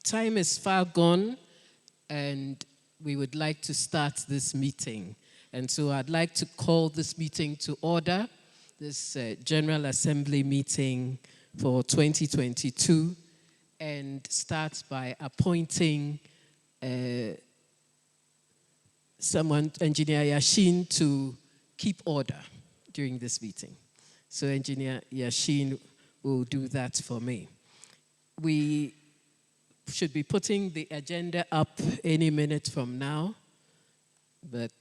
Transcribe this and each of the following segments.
time is far gone, and we would like to start this meeting. And so I'd like to call this meeting to order, this General Assembly meeting for 2022, and start by appointing someone, Engineer Yashin, to keep order during this meeting. So Engineer Yashin will do that for me. We should be putting the agenda up any minute from now, but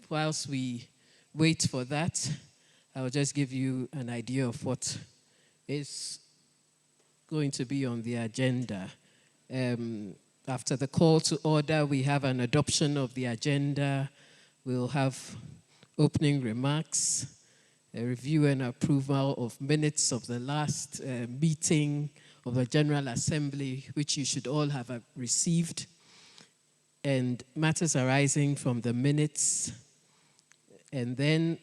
whilst we wait for that, I'll just give you an idea of what is going to be on the agenda. After the call to order, we have an adoption of the agenda. We'll have opening remarks, a review and approval of minutes of the last meeting of the General Assembly, which you should all have received, and matters arising from the minutes, and then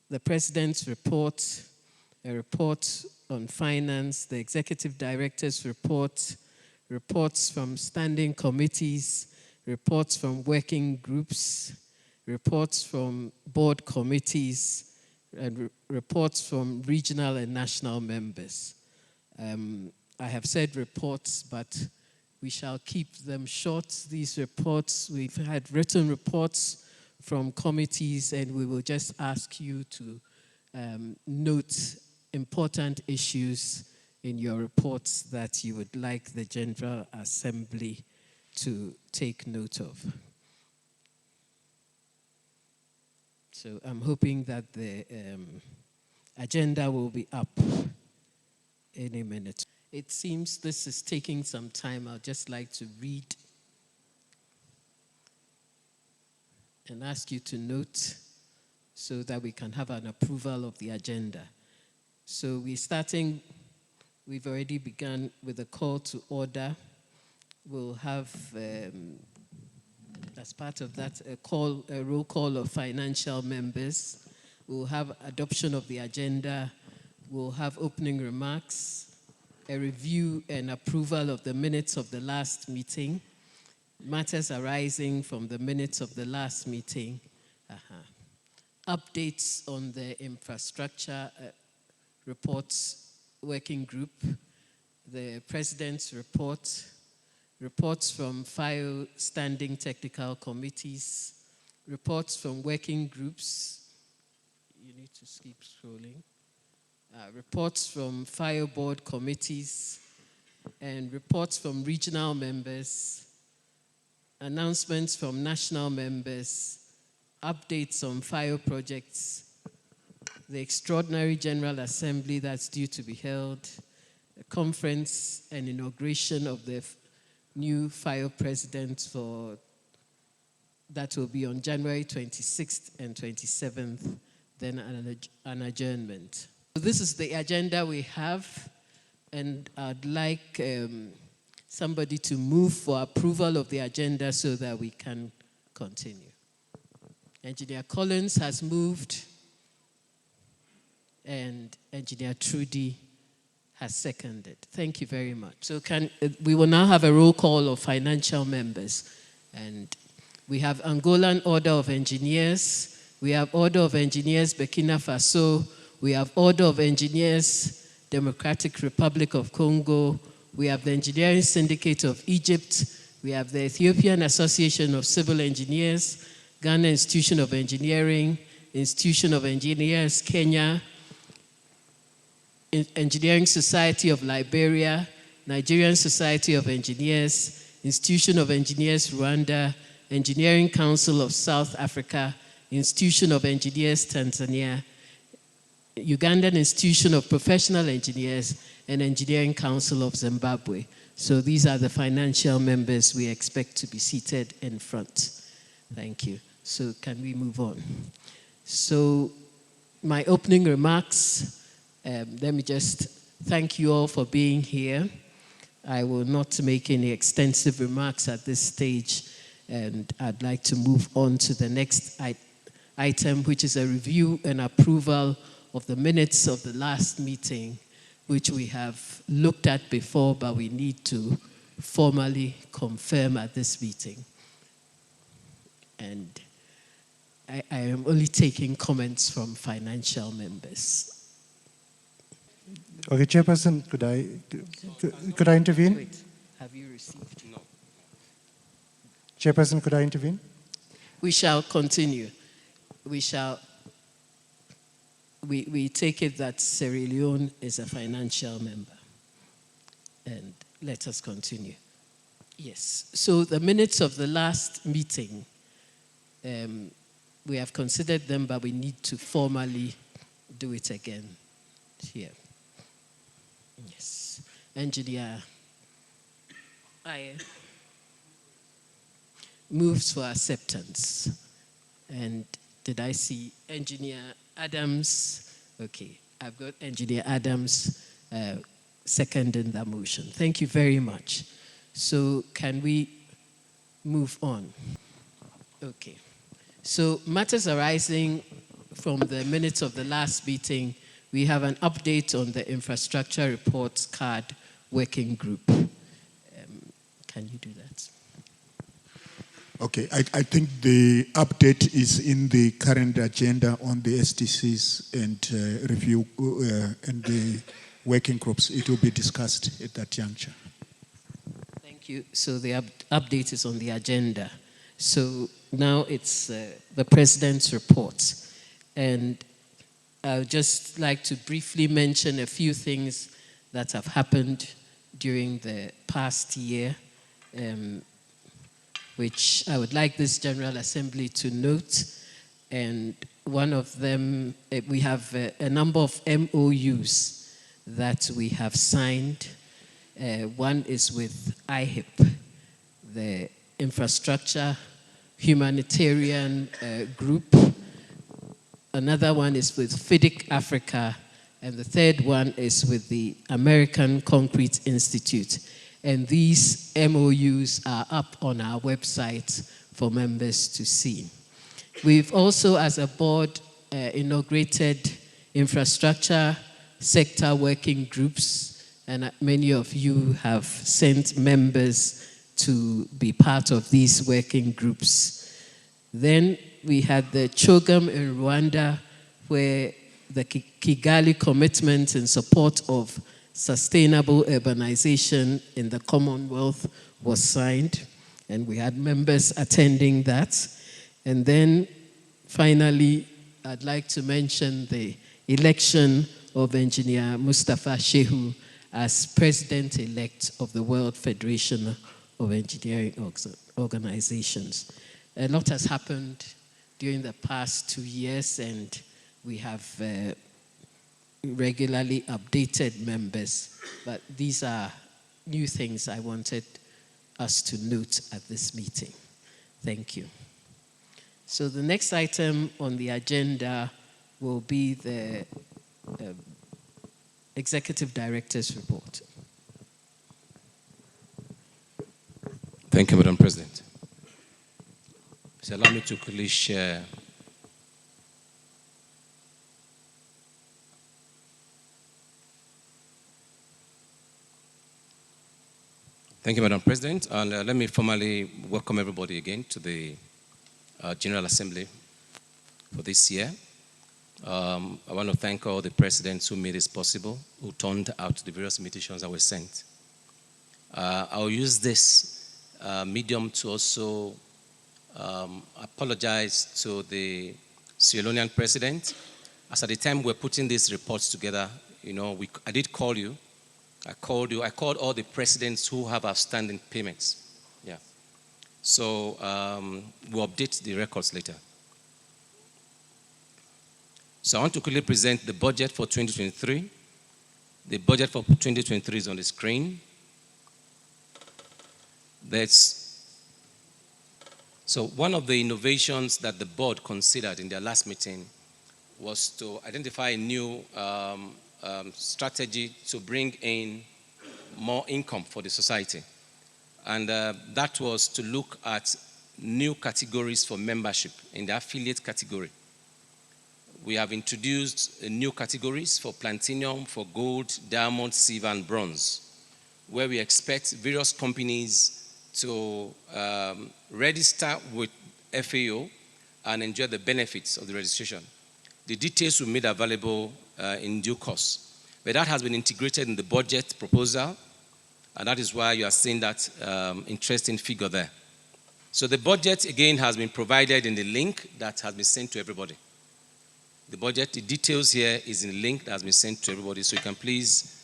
the President's report, a report on finance, the Executive Director's report, reports from standing committees, reports from working groups, reports from board committees, and reports from regional and national members. I have said reports, but we shall keep them short. These reports, we've had written reports from committees, and we will just ask you to note important issues in your reports that you would like the General Assembly to take note of. So I'm hoping that the agenda will be up any minute. It seems this is taking some time. I'd just like to read and ask you to note so that we can have an approval of the agenda. So we've already begun with a call to order. We'll have, as part of that, a roll call of financial members. We'll have adoption of the agenda. We'll have opening remarks, a review and approval of the minutes of the last meeting, matters arising from the minutes of the last meeting, updates on the infrastructure reports working group, the President's report, reports from FAEO standing technical committees, reports from working groups. You need to keep scrolling. Reports from FAEO board committees, and reports from regional members, announcements from national members, updates on FAEO projects, the extraordinary General Assembly that's due to be held, a conference and inauguration of the new FAEO president that will be on January 26th and 27th, then an adjournment. This is the agenda we have, and I'd like somebody to move for approval of the agenda so that we can continue. Engineer Collins has moved, and Engineer Trudy has seconded. Thank you very much. So we will now have a roll call of financial members, and we have Angolan Order of Engineers, we have Order of Engineers Burkina Faso, we have Order of Engineers, Democratic Republic of Congo. We have the Engineering Syndicate of Egypt. We have the Ethiopian Association of Civil Engineers, Ghana Institution of Engineering, Institution of Engineers Kenya, Engineering Society of Liberia, Nigerian Society of Engineers, Institution of Engineers Rwanda, Engineering Council of South Africa, Institution of Engineers Tanzania, Ugandan Institution of Professional Engineers, and Engineering Council of Zimbabwe. So these are the financial members we expect to be seated in front. Thank you. So can we move on? So my opening remarks, let me just thank you all for being here. I will not make any extensive remarks at this stage, and I'd like to move on to the next item, which is a review and approval of the minutes of the last meeting, which we have looked at before, but we need to formally confirm at this meeting. And I am only taking comments from financial members. Okay, Chairperson, could I intervene? Wait, have you received? No. Chairperson, could I intervene? We shall continue. We take it that Sierra Leone is a financial member. And let us continue. Yes. So the minutes of the last meeting, we have considered them, but we need to formally do it again here. Yes. Engineer, I moves for acceptance. And did I see Engineer Adams? Okay, I've got Engineer Adams seconding that motion. Thank you very much. So can we move on? Okay. So matters arising from the minutes of the last meeting, we have an update on the infrastructure report card working group. Can you do that? Okay, I think the update is in the current agenda on the SDCs and review and the working groups. It will be discussed at that juncture. Thank you. So the update is on the agenda. So now it's the President's report. And I would just like to briefly mention a few things that have happened during the past year, which I would like this General Assembly to note. And one of them, we have a number of MOUs that we have signed. One is with IHIP, the Infrastructure Humanitarian Group. Another one is with FIDIC Africa, and the third one is with the American Concrete Institute. And these MOUs are up on our website for members to see. We've also, as a board, inaugurated infrastructure sector working groups, and many of you have sent members to be part of these working groups. Then we had the CHOGM in Rwanda, where the Kigali commitment in support of sustainable urbanization in the Commonwealth was signed, and we had members attending that. And then finally, I'd like to mention the election of Engineer Mustafa Shehu as President-elect of the World Federation of Engineering Organizations. A lot has happened during the past 2 years, and we have regularly updated members, but these are new things I wanted us to note at this meeting. Thank you. So the next item on the agenda will be the Executive Director's report. Thank you, Madam President. So allow me to quickly share Thank you, Madam President. And let me formally welcome everybody again to the General Assembly for this year. I want to thank all the presidents who made this possible, who turned out the various invitations that were sent. I'll use this medium to also apologize to the Sierra Leonean president. As at the time we're putting these reports together, you know, I did call you. I called you. I called all the presidents who have outstanding payments. Yeah. So we'll update the records later. So I want to quickly present the budget for 2023. The budget for 2023 is on the screen. So one of the innovations that the board considered in their last meeting was to identify a new strategy to bring in more income for the society. And that was to look at new categories for membership in the affiliate category. We have introduced new categories for platinum, for gold, diamond, silver, and bronze. where we expect various companies to register with FAEO and enjoy the benefits of the registration. The details will be made available in due course. But that has been integrated in the budget proposal, and that is why you are seeing that interesting figure there. So the budget, again, has been provided in the link that has been sent to everybody. The budget, the details here is in the link that has been sent to everybody, so you can please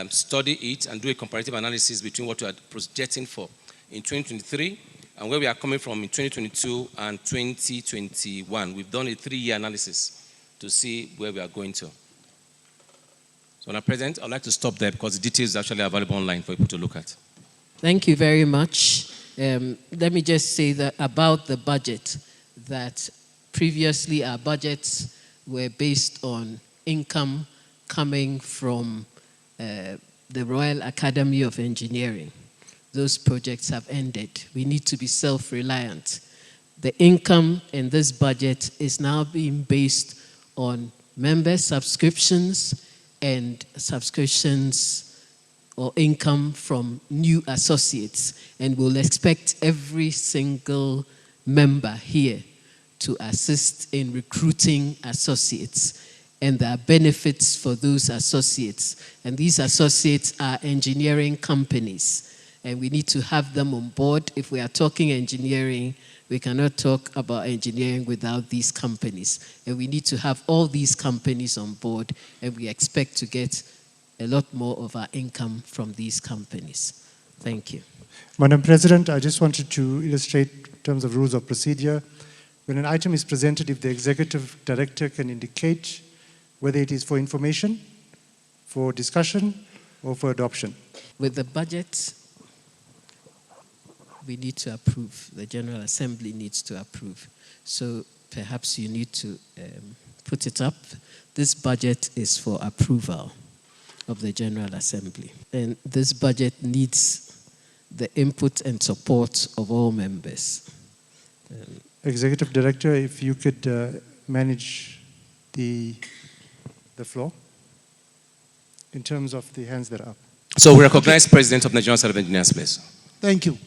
study it and do a comparative analysis between what we are projecting for in 2023 and where we are coming from in 2022 and 2021. We've done a 3-year analysis to see where we are going to. So, Madam President, I'd like to stop there because the details are actually available online for people to look at. Thank you very much. Let me just say that about the budget, that previously our budgets were based on income coming from the Royal Academy of Engineering. Those projects have ended. We need to be self-reliant. The income in this budget is now being based on member subscriptions and subscriptions or income from new associates. And we'll expect every single member here to assist in recruiting associates. And there are benefits for those associates. And these associates are engineering companies. And we need to have them on board. If we are talking engineering, we cannot talk about engineering without these companies. And we need to have all these companies on board, and we expect to get a lot more of our income from these companies. Thank you. Madam President, I just wanted to illustrate in terms of rules of procedure. When an item is presented, if the Executive Director can indicate whether it is for information, for discussion, or for adoption. With the budget, we need to approve. The General Assembly needs to approve. So perhaps you need to put it up. This budget is for approval of the General Assembly. And this budget needs the input and support of all members. Executive Director, if you could manage the floor in terms of the hands that are up. So we recognize President of the Nigerian Association of Engineers, please. Thank you.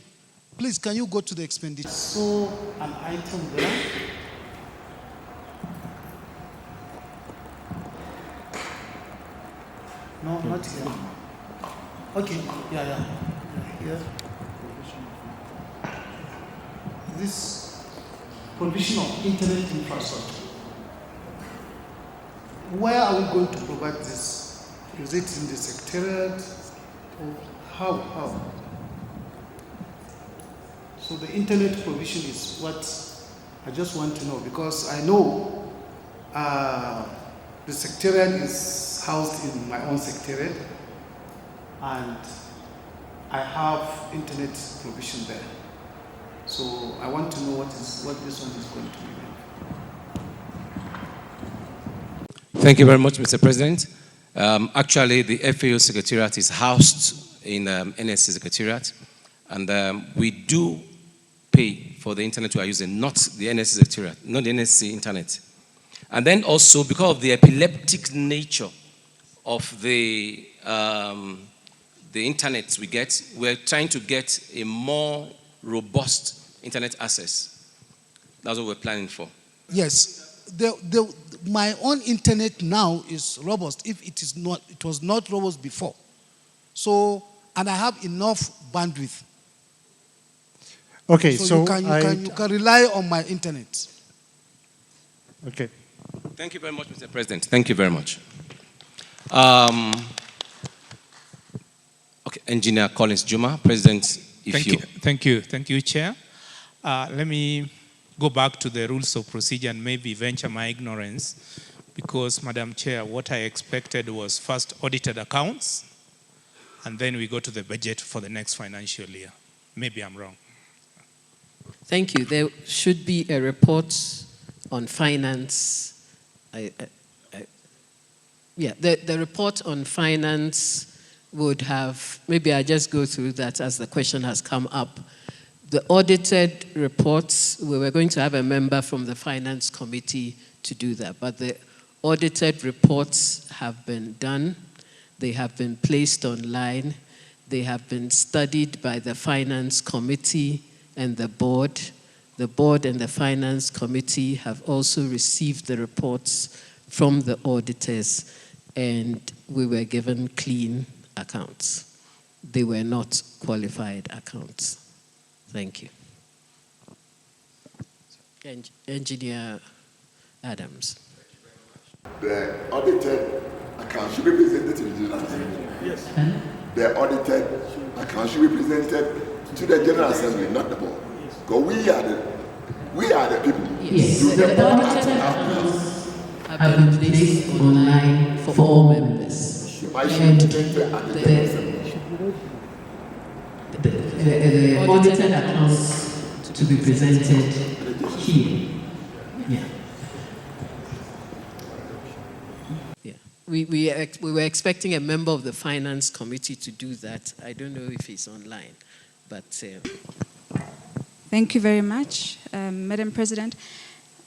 Please, can you go to the expenditure? So, an item there. No, not here. Okay, yeah. Here. This provision of internet infrastructure. Where are we going to provide this? Is it in the secretariat? Or how? So the internet provision is what I just want to know, because I know the secretariat is housed in my own secretariat, and I have internet provision there. So I want to know what this one is going to be. Thank you very much, Mr. President. Actually, the FAEO Secretariat is housed in NSC Secretariat, and we do pay for the internet we are using, not the NSC Secretariat, not the NSC internet. And then also, because of the epileptic nature of the internet we get, we're trying to get a more robust internet access. That's what we're planning for. Yes. My own internet now is robust. If it was not robust before. So, and I have enough bandwidth. Okay, so you can rely on my internet. Okay. Thank you very much, Mr. President. Thank you very much. Okay, Engineer Collins Juma, President. Thank you, Chair. Let me go back to the rules of procedure and maybe venture my ignorance, because, Madam Chair, what I expected was first audited accounts, and then we go to the budget for the next financial year. Maybe I'm wrong. Thank you. There should be a report on finance. The report on finance would have, maybe I just go through that as the question has come up. The audited reports, we were going to have a member from the Finance Committee to do that, but the audited reports have been done. They have been placed online, They have been studied by the Finance Committee and the board. The board and the Finance Committee have also received the reports from the auditors, and we were given clean accounts. They were not qualified accounts. Thank you. Engineer Adams. The audited account should be presented to the General Assembly. Yes. The audited account should be presented to the General Assembly, not the board. Because we are the people. Yes, the audited accounts have been placed online for all members. Why should be presented at the General Assembly? The audited accounts to be presented here. Yeah. We were expecting a member of the Finance Committee to do that. I don't know if he's online, but... Thank you very much, Madam President.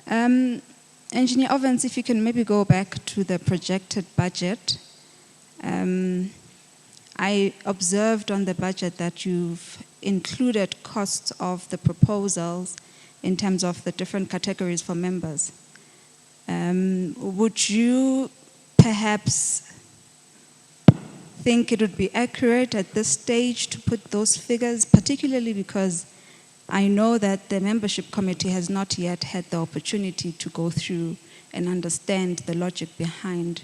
Engineer Ovens, if you can maybe go back to the projected budget. I observed on the budget that you've included costs of the proposals in terms of the different categories for members. Would you perhaps think it would be accurate at this stage to put those figures, particularly because I know that the membership committee has not yet had the opportunity to go through and understand the logic behind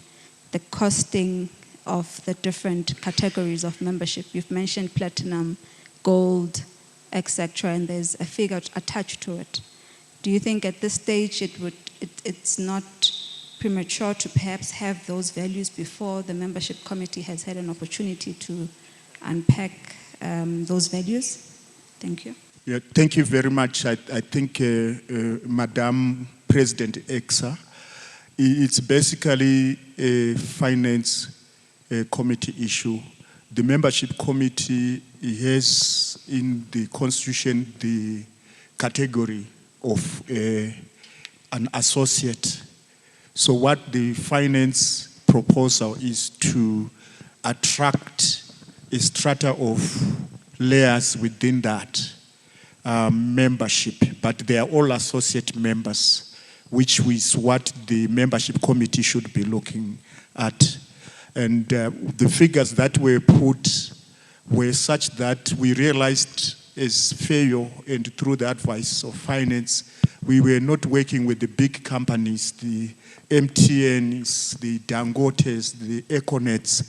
the costing of the different categories of membership. You've mentioned platinum, gold, etc., and there's a figure attached to it. Do you think at this stage it's not premature to perhaps have those values before the membership committee has had an opportunity to unpack those values? Thank you. Yeah, thank you very much. I think, Madam President Exa, it's basically a finance committee issue. The membership committee has in the constitution the category of an associate. So what the finance proposal is to attract a strata of layers within that membership, but they are all associate members, which is what the membership committee should be looking at. And the figures that were put were such that we realized as FAEO and through the advice of finance, we were not working with the big companies, the MTNs, the Dangotes, the Econets,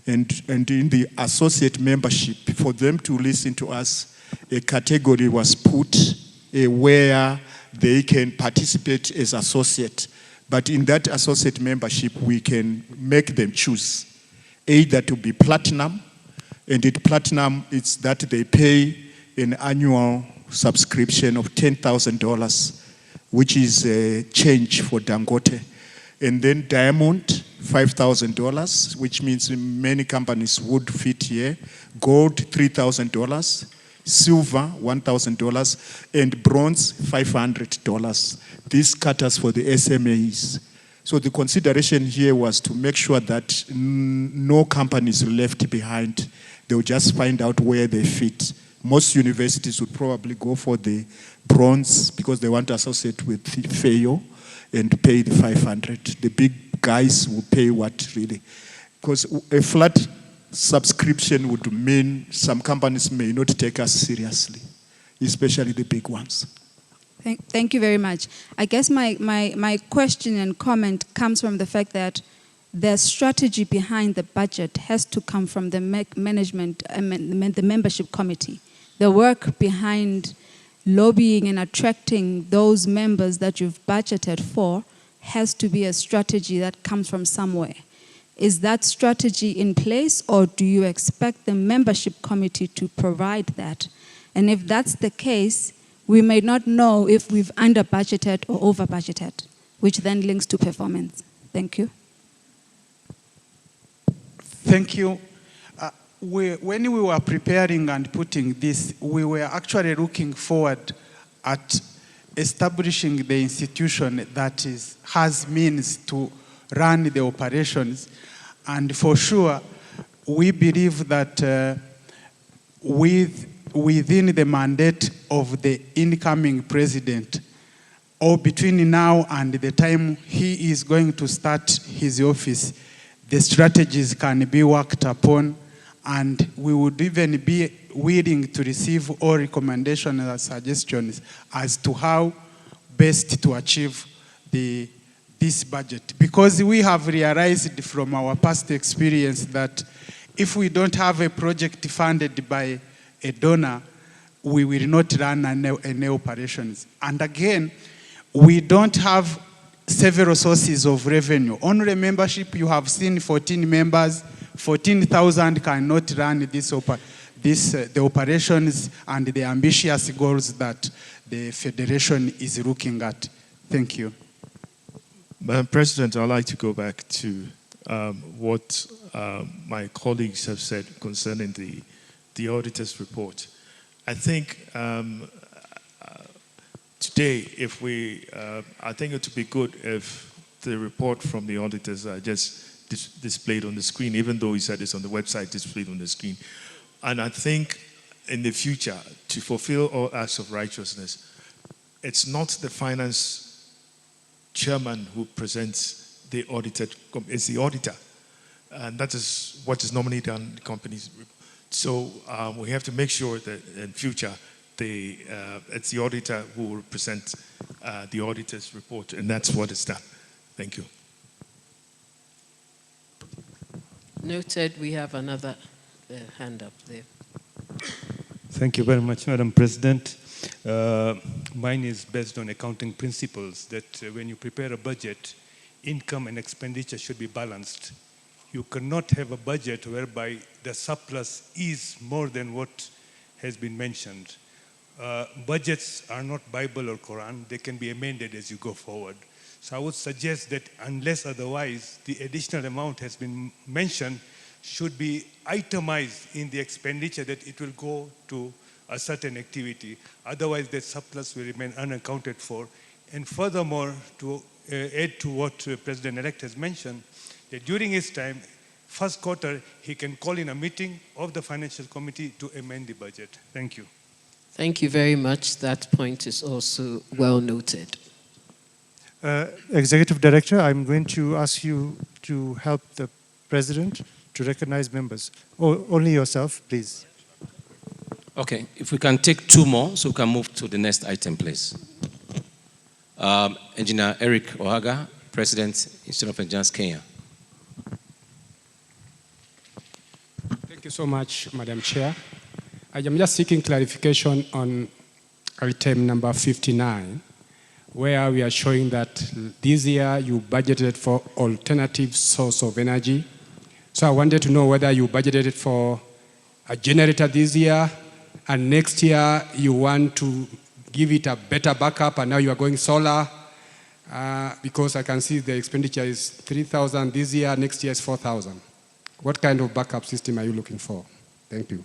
and in the associate membership, for them to listen to us, a category was put where they can participate as associate. But in that associate membership, we can make them choose either to be platinum, and at platinum, it's that they pay an annual subscription of $10,000, which is a change for Dangote. And then diamond, $5,000, which means many companies would fit here. Gold, $3,000. Silver, $1,000. And bronze, $500. This caters for the SMEs. So the consideration here was to make sure that no companies left behind. They'll just find out where they fit. Most universities would probably go for the bronze because they want to associate with FAEO and pay the 500. The big guys will pay what really? Because a flat subscription would mean some companies may not take us seriously, especially the big ones. Thank you very much. I guess my question and comment comes from the fact that the strategy behind the budget has to come from the management, the membership committee. The work behind lobbying and attracting those members that you've budgeted for has to be a strategy that comes from somewhere. Is that strategy in place, or do you expect the membership committee to provide that? And if that's the case, we may not know if we've under-budgeted or over-budgeted, which then links to performance. Thank you. Thank you. When we were preparing and putting this, we were actually looking forward at establishing the institution that has means to run the operations. And for sure, we believe that within the mandate of the incoming president, or between now and the time he is going to start his office, the strategies can be worked upon, and we would even be willing to receive all recommendations and suggestions as to how best to achieve this budget. Because we have realized from our past experience that if we don't have a project funded by a donor, we will not run any operations. And again, we don't have several sources of revenue. On the membership, you have seen 14 members, 14,000 cannot run the operations and the ambitious goals that the Federation is looking at. Thank you. Madam President, I'd like to go back to what my colleagues have said concerning the auditor's report. I think today, if I think it would be good if the report from the auditors are just displayed on the screen, even though he said it's on the website, displayed on the screen. And I think in the future, to fulfill all acts of righteousness, it's not the finance chairman who presents the audited, it's the auditor. And that is what is normally done in companies. So we have to make sure that in future, it's the auditor who will present the auditor's report, and that's what is done. Thank you. Noted. We have another hand up there. Thank you very much, Madam President. Mine is based on accounting principles that when you prepare a budget, income and expenditure should be balanced. You cannot have a budget whereby the surplus is more than what has been mentioned. Budgets are not Bible or Quran. They can be amended as you go forward. So I would suggest that unless otherwise, the additional amount has been mentioned should be itemized in the expenditure that it will go to a certain activity. Otherwise, the surplus will remain unaccounted for. And furthermore, to add to what President-elect has mentioned, that during his time, first quarter, he can call in a meeting of the Financial Committee to amend the budget. Thank you. Thank you very much. That point is also well noted. Executive Director, I'm going to ask you to help the President to recognize members. Only yourself, please. Okay, if we can take two more, so we can move to the next item, please. Engineer Eric Ohaga, President, Institute of Engineers, Kenya. Thank you so much, Madam Chair. I am just seeking clarification on item number 59, where we are showing that this year you budgeted for alternative source of energy. So I wanted to know whether you budgeted for a generator this year, and next year you want to give it a better backup, and now you are going solar, because I can see the expenditure is 3,000 this year, next year is 4,000. What kind of backup system are you looking for? Thank you.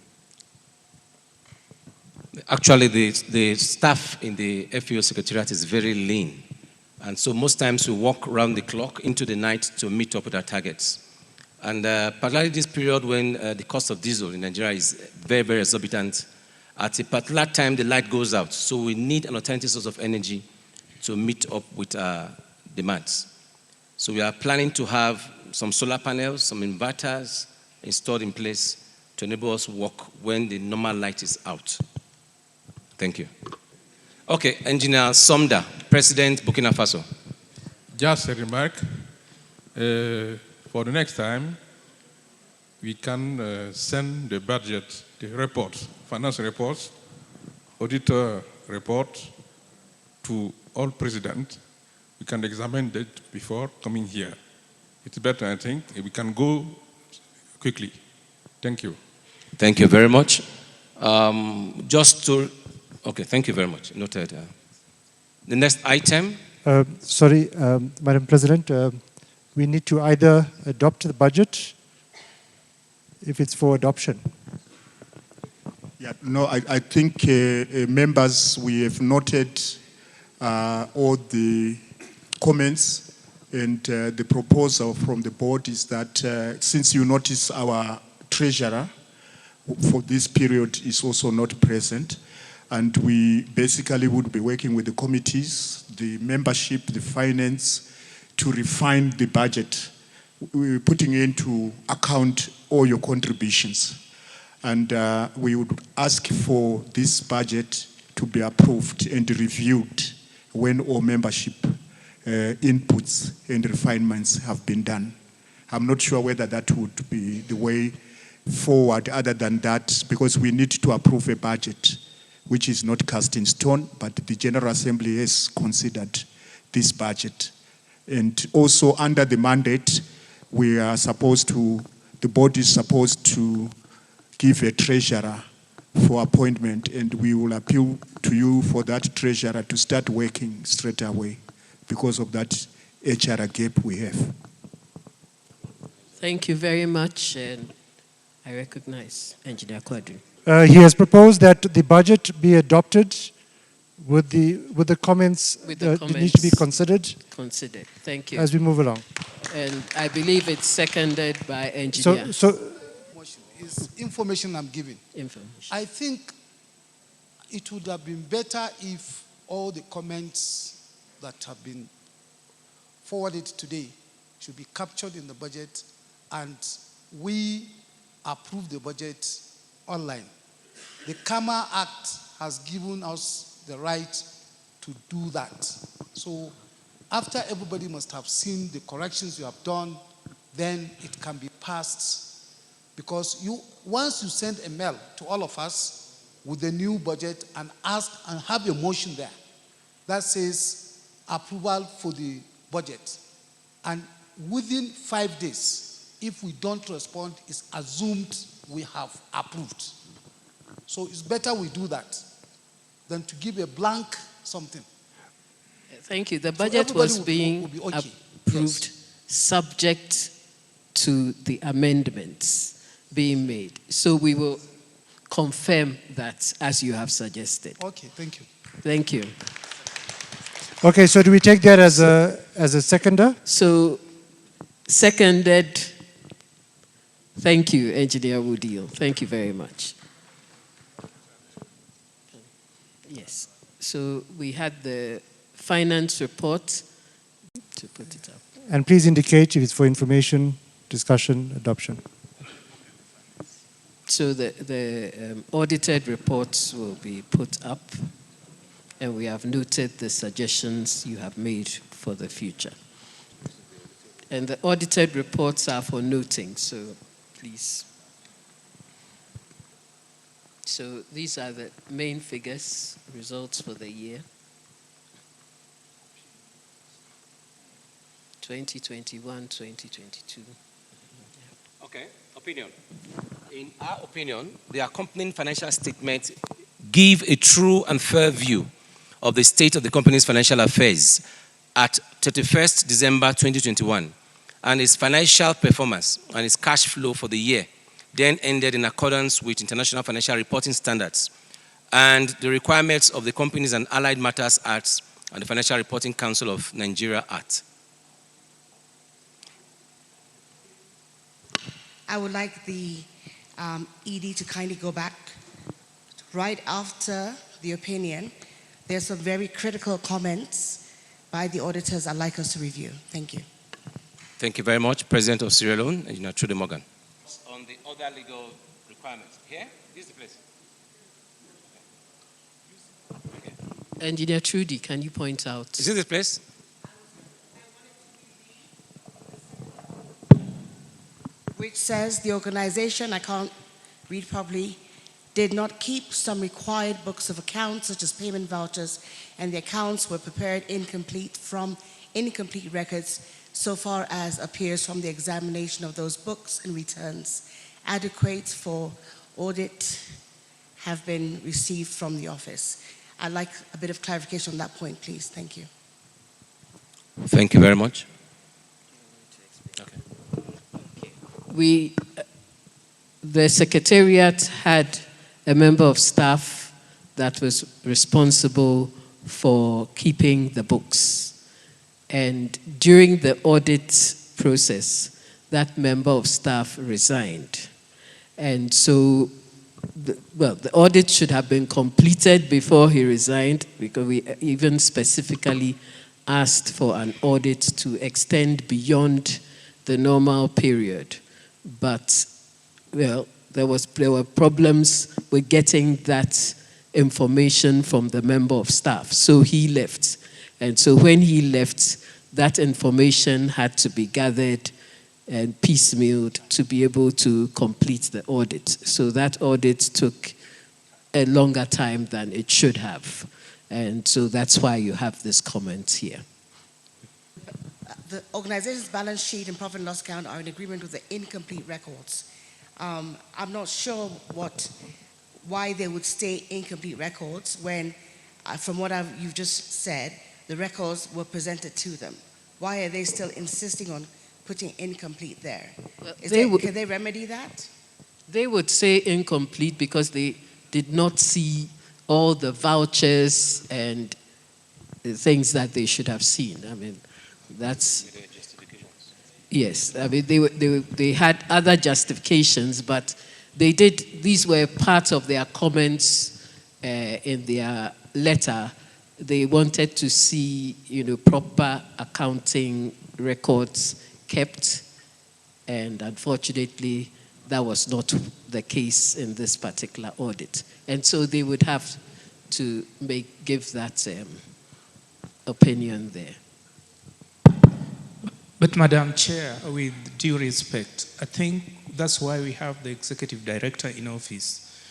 Actually, the staff in the FAEO Secretariat is very lean. And so most times we walk around the clock into the night to meet up with our targets. And particularly this period when the cost of diesel in Nigeria is very, very exorbitant, at a particular time the light goes out. So we need an alternative source of energy to meet up with our demands. So we are planning to have some solar panels, some inverters installed in place to enable us to work when the normal light is out. Thank you. Okay, Engineer Somda, President, Burkina Faso. Just a remark. For the next time, we can send the budget, the reports, finance reports, auditor reports to all presidents. We can examine it before coming here. It's better, I think, if we can go quickly. Thank you. Thank you very much. Okay, thank you very much. Noted. The next item. Sorry, Madam President, we need to either adopt the budget if it's for adoption. Yeah, no, I think members, we have noted all the comments, and the proposal from the board is that since you notice our treasurer for this period is also not present. And we basically would be working with the committees, the membership, the finance, to refine the budget. We're putting into account all your contributions. And we would ask for this budget to be approved and reviewed when all membership inputs and refinements have been done. I'm not sure whether that would be the way forward other than that, because we need to approve a budget which is not cast in stone, but the General Assembly has considered this budget. And also under the mandate, we are supposed to, the board is supposed to give a treasurer for appointment, and we will appeal to you for that treasurer to start working straight away because of that HR gap we have. Thank you very much, and I recognize Engineer Quadri. He has proposed that the budget be adopted with the comments that need to be considered. Considered. Thank you. As we move along. And I believe it's seconded by Engineer. Is information I'm giving. Information. I think it would have been better if all the comments that have been forwarded today should be captured in the budget and we approve the budget online. The KAMA Act has given us the right to do that. So after everybody must have seen the corrections you have done, then it can be passed. Because once you send a mail to all of us with the new budget and ask and have a motion there that says approval for the budget, and within 5 days, if we don't respond, it's assumed we have approved. So it's better we do that than to give a blank something. Thank you. The budget was being approved, yes, subject to the amendments being made. So we will confirm that as you have suggested. Okay, thank you. Thank you. Okay, so do we take that as a seconder? So seconded. Thank you, Engineer Woodil. Thank you very much. Yes. So we had the finance report to put it up. And please indicate if it's for information, discussion, adoption. So the audited reports will be put up, and we have noted the suggestions you have made for the future. And the audited reports are for noting, so please. So these are the main figures, results for the year. 2021, 2022. Okay, opinion. In our opinion, the accompanying financial statement give a true and fair view of the state of the company's financial affairs at 31st December 2021 and its financial performance and its cash flow for the year, then ended in accordance with International Financial Reporting Standards and the requirements of the Companies and Allied Matters Act and the Financial Reporting Council of Nigeria Act. I would like the ED to kindly go back. Right after the opinion, there's some very critical comments by the auditors I'd like us to review. Thank you. Thank you very much, President of Sierra Leone, Engineer Trude Morgan. On the other legal requirements. Here, this is the place. Okay. Engineer Trudy, can you point out? Is this the place? Which says the organization, I can't read properly, did not keep some required books of accounts such as payment vouchers, and the accounts were prepared incomplete from incomplete records so far as appears from the examination of those books and returns adequate for audit have been received from the office. I'd like a bit of clarification on that point, please. Thank you. Thank you very much. The Secretariat had a member of staff that was responsible for keeping the books. And during the audit process, that member of staff resigned. And so the audit should have been completed before he resigned, because we even specifically asked for an audit to extend beyond the normal period. But, well, there were problems with getting that information from the member of staff. So he left. And so when he left, that information had to be gathered and piecemealed to be able to complete the audit. So that audit took a longer time than it should have. And so that's why you have this comment here. The organization's balance sheet and profit and loss account are in agreement with the incomplete records. I'm not sure why they would stay incomplete records when, from what you've just said, the records were presented to them. Why are they still insisting on putting incomplete there? Can they remedy that? They would say incomplete because they did not see all the vouchers and the things that they should have seen. I mean, that's... Yes, I mean, they had other justifications, but these were part of their comments in their letter. They wanted to see, proper accounting records kept, and unfortunately, that was not the case in this particular audit. And so they would have to give that opinion there. But Madam Chair, with due respect, I think that's why we have the executive director in office.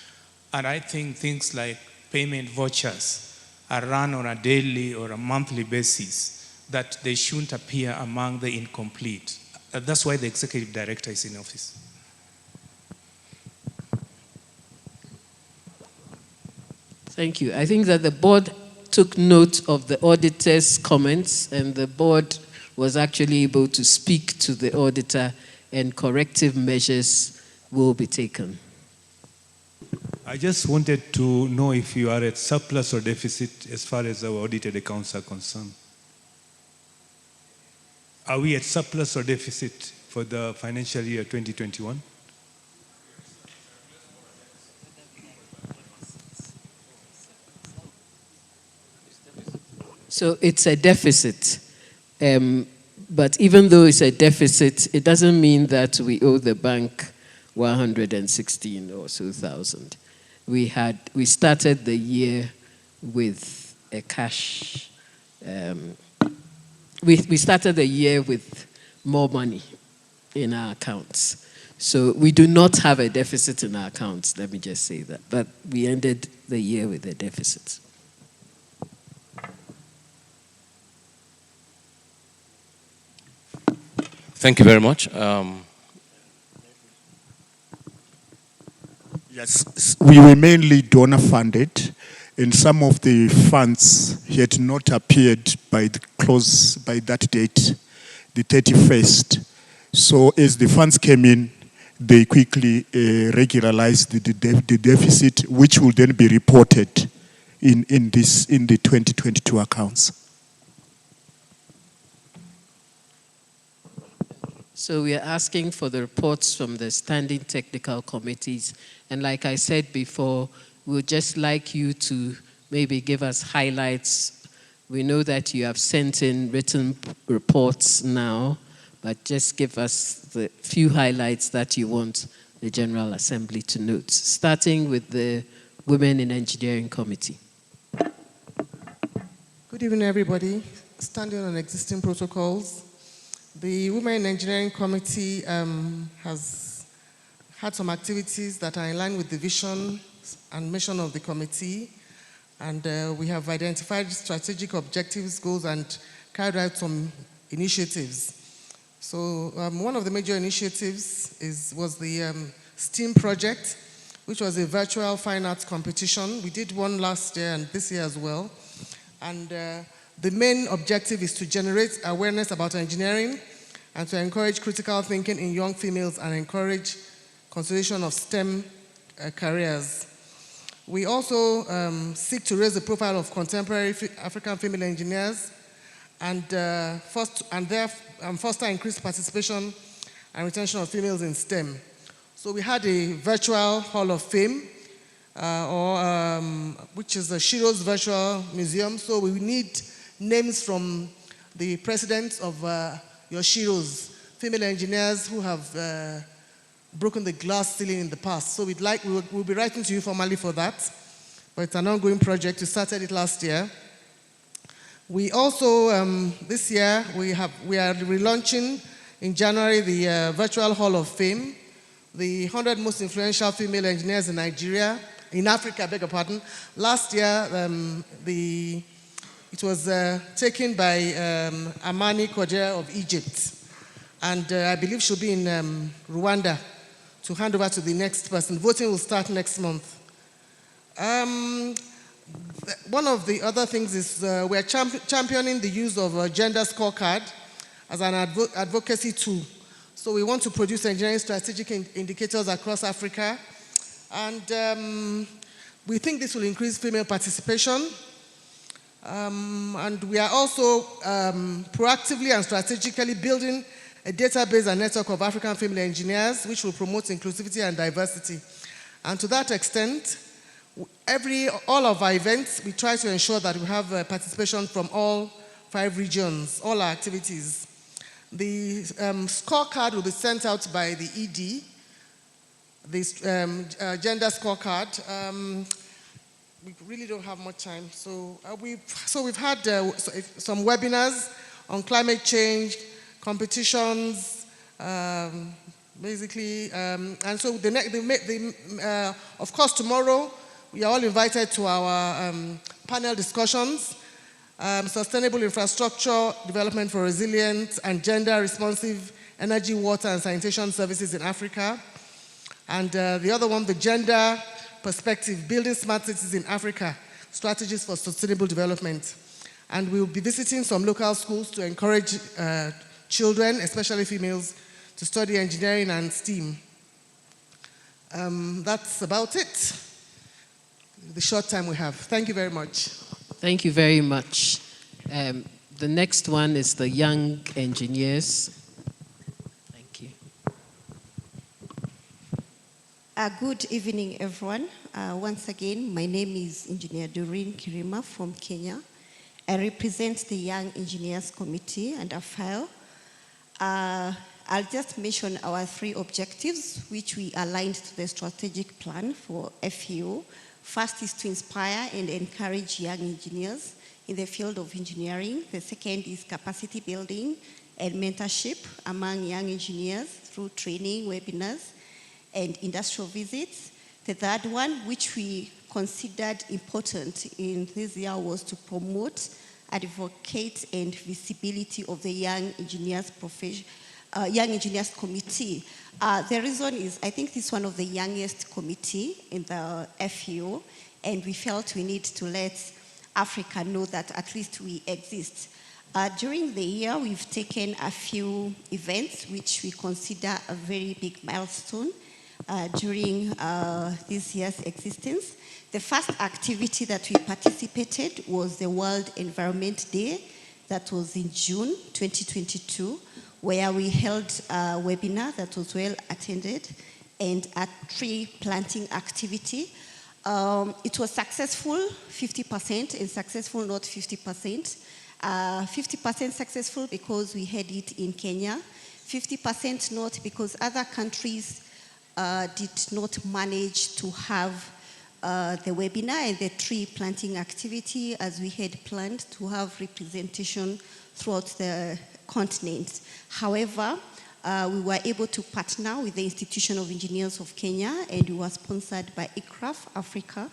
And I think things like payment vouchers are run on a daily or a monthly basis, that they shouldn't appear among the incomplete. That's why the executive director is in office. Thank you. I think that the board took note of the auditor's comments, and the board was actually able to speak to the auditor, and corrective measures will be taken. I just wanted to know if you are at surplus or deficit as far as our audited accounts are concerned. Are we at surplus or deficit for the financial year 2021? So it's a deficit. But even though it's a deficit, it doesn't mean that we owe the bank 116 or so thousand. We started the year with a cash. We started the year with more money in our accounts. So we do not have a deficit in our accounts, let me just say that. But we ended the year with a deficit. Thank you very much. Yes, we were mainly donor funded, and some of the funds had not appeared by that date, the 31st. So as the funds came in, they quickly regularized the deficit, which will then be reported in the 2022 accounts. So we are asking for the reports from the standing technical committees. And like I said before, we would just like you to maybe give us highlights. We know that you have sent in written reports now, but just give us the few highlights that you want the General Assembly to note, starting with the Women in Engineering Committee. Good evening, everybody. Standing on existing protocols, the Women in Engineering Committee has had some activities that are in line with the vision and mission of the committee, and we have identified strategic objectives, goals, and carried out some initiatives. So one of the major initiatives was the STEAM project, which was a virtual fine arts competition. We did one last year and this year as well. And the main objective is to generate awareness about engineering and to encourage critical thinking in young females and encourage consideration of STEM careers. We also seek to raise the profile of contemporary African female engineers and foster increased participation and retention of females in STEM. So we had a virtual Hall of Fame which is the Shiro's Virtual Museum. So we need names from the presidents of your Shiros, female engineers who have broken the glass ceiling in the past. So we'll be writing to you formally for that. But it's an ongoing project. We started it last year. We also, this year, we are relaunching in January the Virtual Hall of Fame, the 100 most influential female engineers in Nigeria, in Africa, I beg your pardon. Last year, it was taken by Amani Kodja of Egypt. And I believe she'll be in Rwanda to hand over to the next person. Voting will start next month. One of the other things is we're championing the use of a gender scorecard as an advocacy tool. So we want to produce engineering strategic indicators across Africa. And we think this will increase female participation. And we are also proactively and strategically building a database and network of African female engineers, which will promote inclusivity and diversity. And to that extent, all of our events, we try to ensure that we have participation from all 5 regions, all our activities. The scorecard will be sent out by the ED, this gender scorecard. We really don't have much time. So we've had some webinars on climate change, competitions, basically. And so of course, tomorrow, we are all invited to our panel discussions, sustainable infrastructure, development for resilient and gender-responsive energy, water, and sanitation services in Africa. And the other one, the gender perspective, building smart cities in Africa, strategies for sustainable development. And we'll be visiting some local schools to encourage children, especially females, to study engineering and STEAM. That's about it. The short time we have. Thank you very much. Thank you very much. The next one is the young engineers. Thank you. Good evening, everyone. Once again, my name is Engineer Doreen Kirima from Kenya. I represent the Young Engineers Committee and FAEO. I'll just mention our 3 objectives, which we aligned to the strategic plan for FAEO. First is to inspire and encourage young engineers in the field of engineering. The second is capacity building and mentorship among young engineers through training, webinars, and industrial visits. The third one, which we considered important in this year, was to promote, advocate, and visibility of the Young Engineers Committee. The reason is, I think this is one of the youngest committee in the FAEO, and we felt we need to let Africa know that at least we exist. During the year, we've taken a few events which we consider a very big milestone during this year's existence. The first activity that we participated was the World Environment Day. That was in June 2022, where we held a webinar that was well attended and a tree planting activity. It was successful, 50%, and successful not 50%. 50% successful because we had it in Kenya, 50% not because other countries did not manage to have the webinar and the tree planting activity as we had planned to have representation throughout the continent. However, we were able to partner with the Institution of Engineers of Kenya, and we were sponsored by ICRAF Africa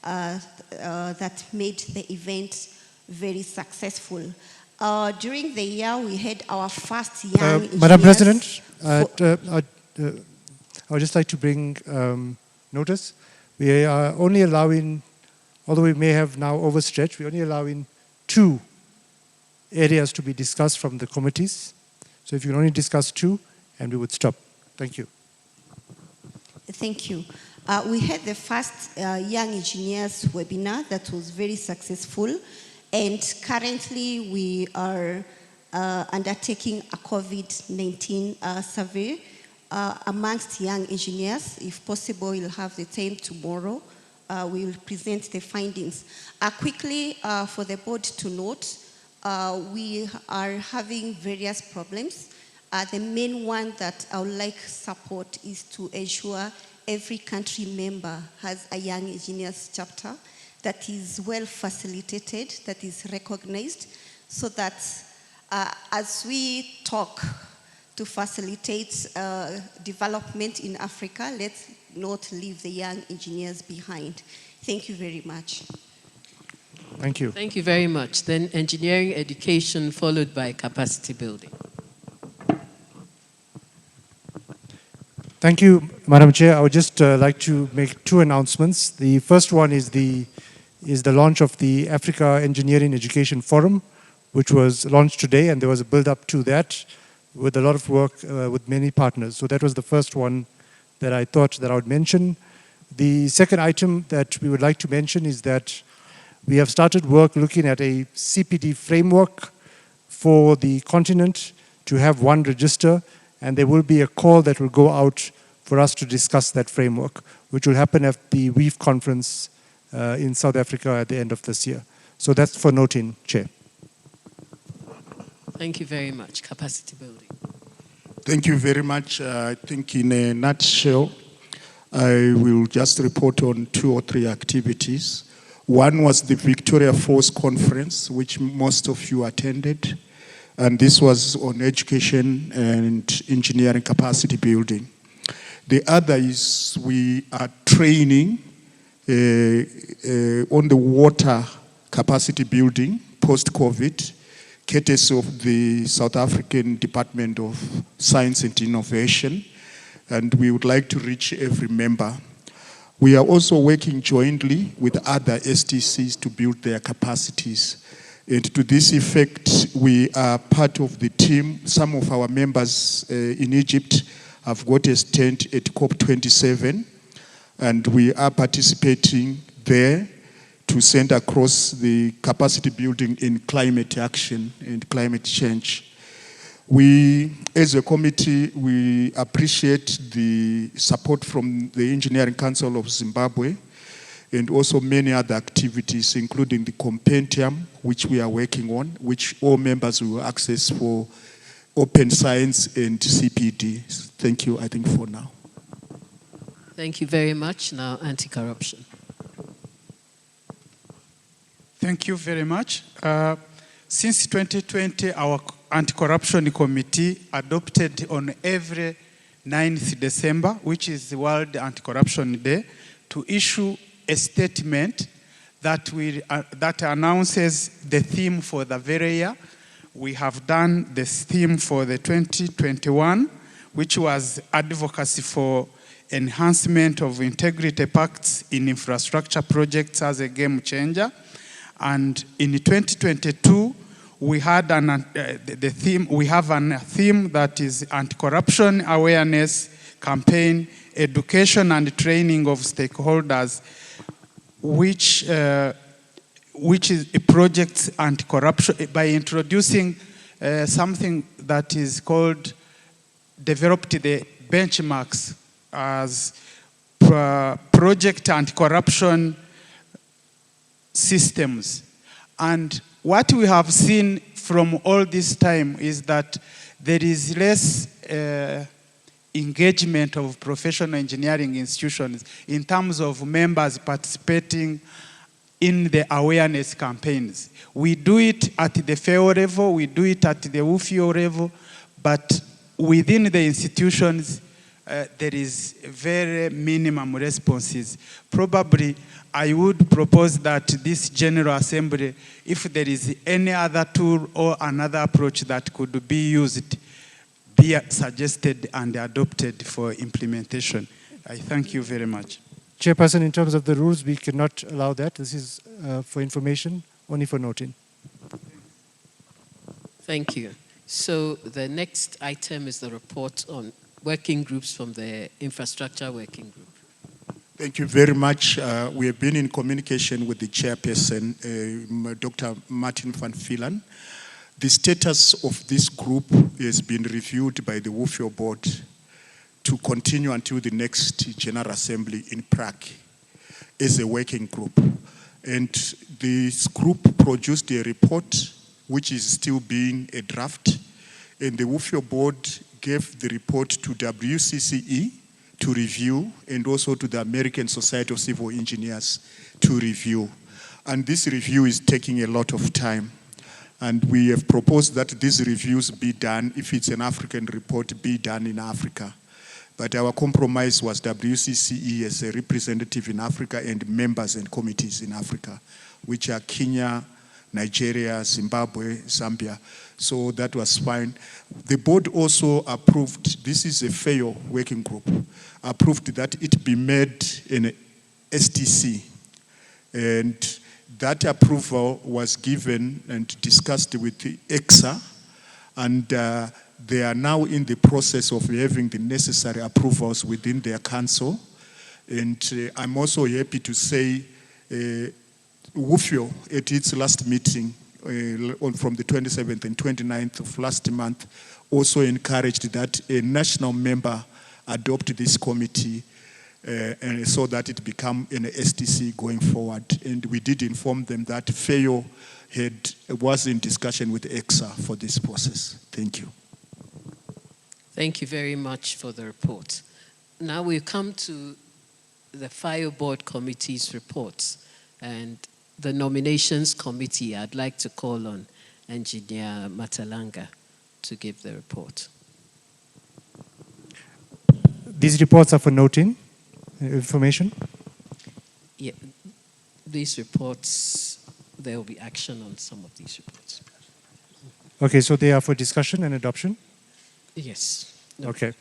that made the event very successful. During the year, we had our first young engineers. Madam President, I would just like to bring notice. We are only allowing, although we may have now overstretched, we're only allowing 2 areas to be discussed from the committees. So if you can only discuss 2, and we would stop. Thank you. Thank you. We had the first Young Engineers webinar that was very successful. And currently we are undertaking a COVID-19 survey amongst young engineers. If possible, we'll have the time tomorrow we will present the findings. Quickly, for the board to note, we are having various problems. The main one that I would like support is to ensure every country member has a young engineers chapter that is well facilitated, that is recognized, so that as we talk to facilitate development in Africa, let's not leave the young engineers behind. Thank you very much. Thank you. Thank you very much. Then engineering education followed by capacity building. Thank you, Madam Chair. I would just like to make two announcements. The first one is the launch of the Africa Engineering Education Forum, which was launched today, and there was a build-up to that with a lot of work with many partners. So that was the first one that I thought that I would mention. The second item that we would like to mention is that we have started work looking at a CPD framework for the continent to have one register, and there will be a call that will go out for us to discuss that framework, which will happen at the WEAF conference in South Africa at the end of this year. So that's for noting, Chair. Thank you very much. Capacity building. Thank you very much. I think in a nutshell, I will just report on 2 or 3 activities. One was the Victoria Falls Conference, which most of you attended. And this was on education and engineering capacity building. The other is we are training on the water capacity building post-COVID, courtesy of the South African Department of Science and Innovation. And we would like to reach every member. We are also working jointly with other STCs to build their capacities. And to this effect, we are part of the team. Some of our members in Egypt have got a stand at COP27, and we are participating there to send across the capacity building in climate action and climate change. We, as a committee, we appreciate the support from the Engineering Council of Zimbabwe and also many other activities, including the compendium, which we are working on, which all members will access for open science and CPD. Thank you, I think, for now. Thank you very much. Now, anti-corruption. Thank you very much. Since 2020, our anti-corruption committee adopted on every 9th December, which is the World Anti-Corruption Day, to issue a statement that that announces the theme for the very year. We have done the theme for the 2021, which was advocacy for enhancement of integrity pacts in infrastructure projects as a game changer. And in 2022, we had we have a theme that is anti-corruption awareness campaign, education and training of stakeholders, which is a project anti-corruption by introducing something that is called developed the benchmarks as project anti-corruption systems. And what we have seen from all this time is that there is less engagement of professional engineering institutions in terms of members participating in the awareness campaigns. We do it at the FAEO level, we do it at the WFIO level, but within the institutions, there is very minimum responses. Probably, I would propose that this General Assembly, if there is any other tool or another approach that could be used, be suggested and adopted for implementation. I thank you very much. Chairperson, in terms of the rules, we cannot allow that. This is for information, only for noting. Thank you. So the next item is the report on working groups from the infrastructure working group. Thank you very much. We have been in communication with the chairperson, Dr. Martin van Phelan. The status of this group has been reviewed by the WFIO board to continue until the next General Assembly in Prague. as a working group. And this group produced a report which is still being a draft, and the WUFIO board gave the report to WCCE to review, and also to the American Society of Civil Engineers to review. And this review is taking a lot of time. And we have proposed that these reviews be done, if it's an African report, be done in Africa. But our compromise was WCCE as a representative in Africa and members and committees in Africa, which are Kenya, Nigeria, Zimbabwe, Zambia. So that was fine. The board also approved, this is a FAEO working group, approved that it be made in STC. And that approval was given and discussed with the EXA, and they are now in the process of having the necessary approvals within their council. And I'm also happy to say WUFIO, at its last meeting from the 27th and 29th of last month, also encouraged that a national member adopt this committee and so that it become an STC going forward. And we did inform them that FAEO was in discussion with EXA for this process. Thank you. Thank you very much for the report. Now we come to the FAEO board committee's reports, and the nominations committee. I'd like to call on Engineer Matalanga to give the report. These reports are for noting information? Yeah, these reports, there will be action on some of these reports. Okay, so they are for discussion and adoption? Yes. Okay.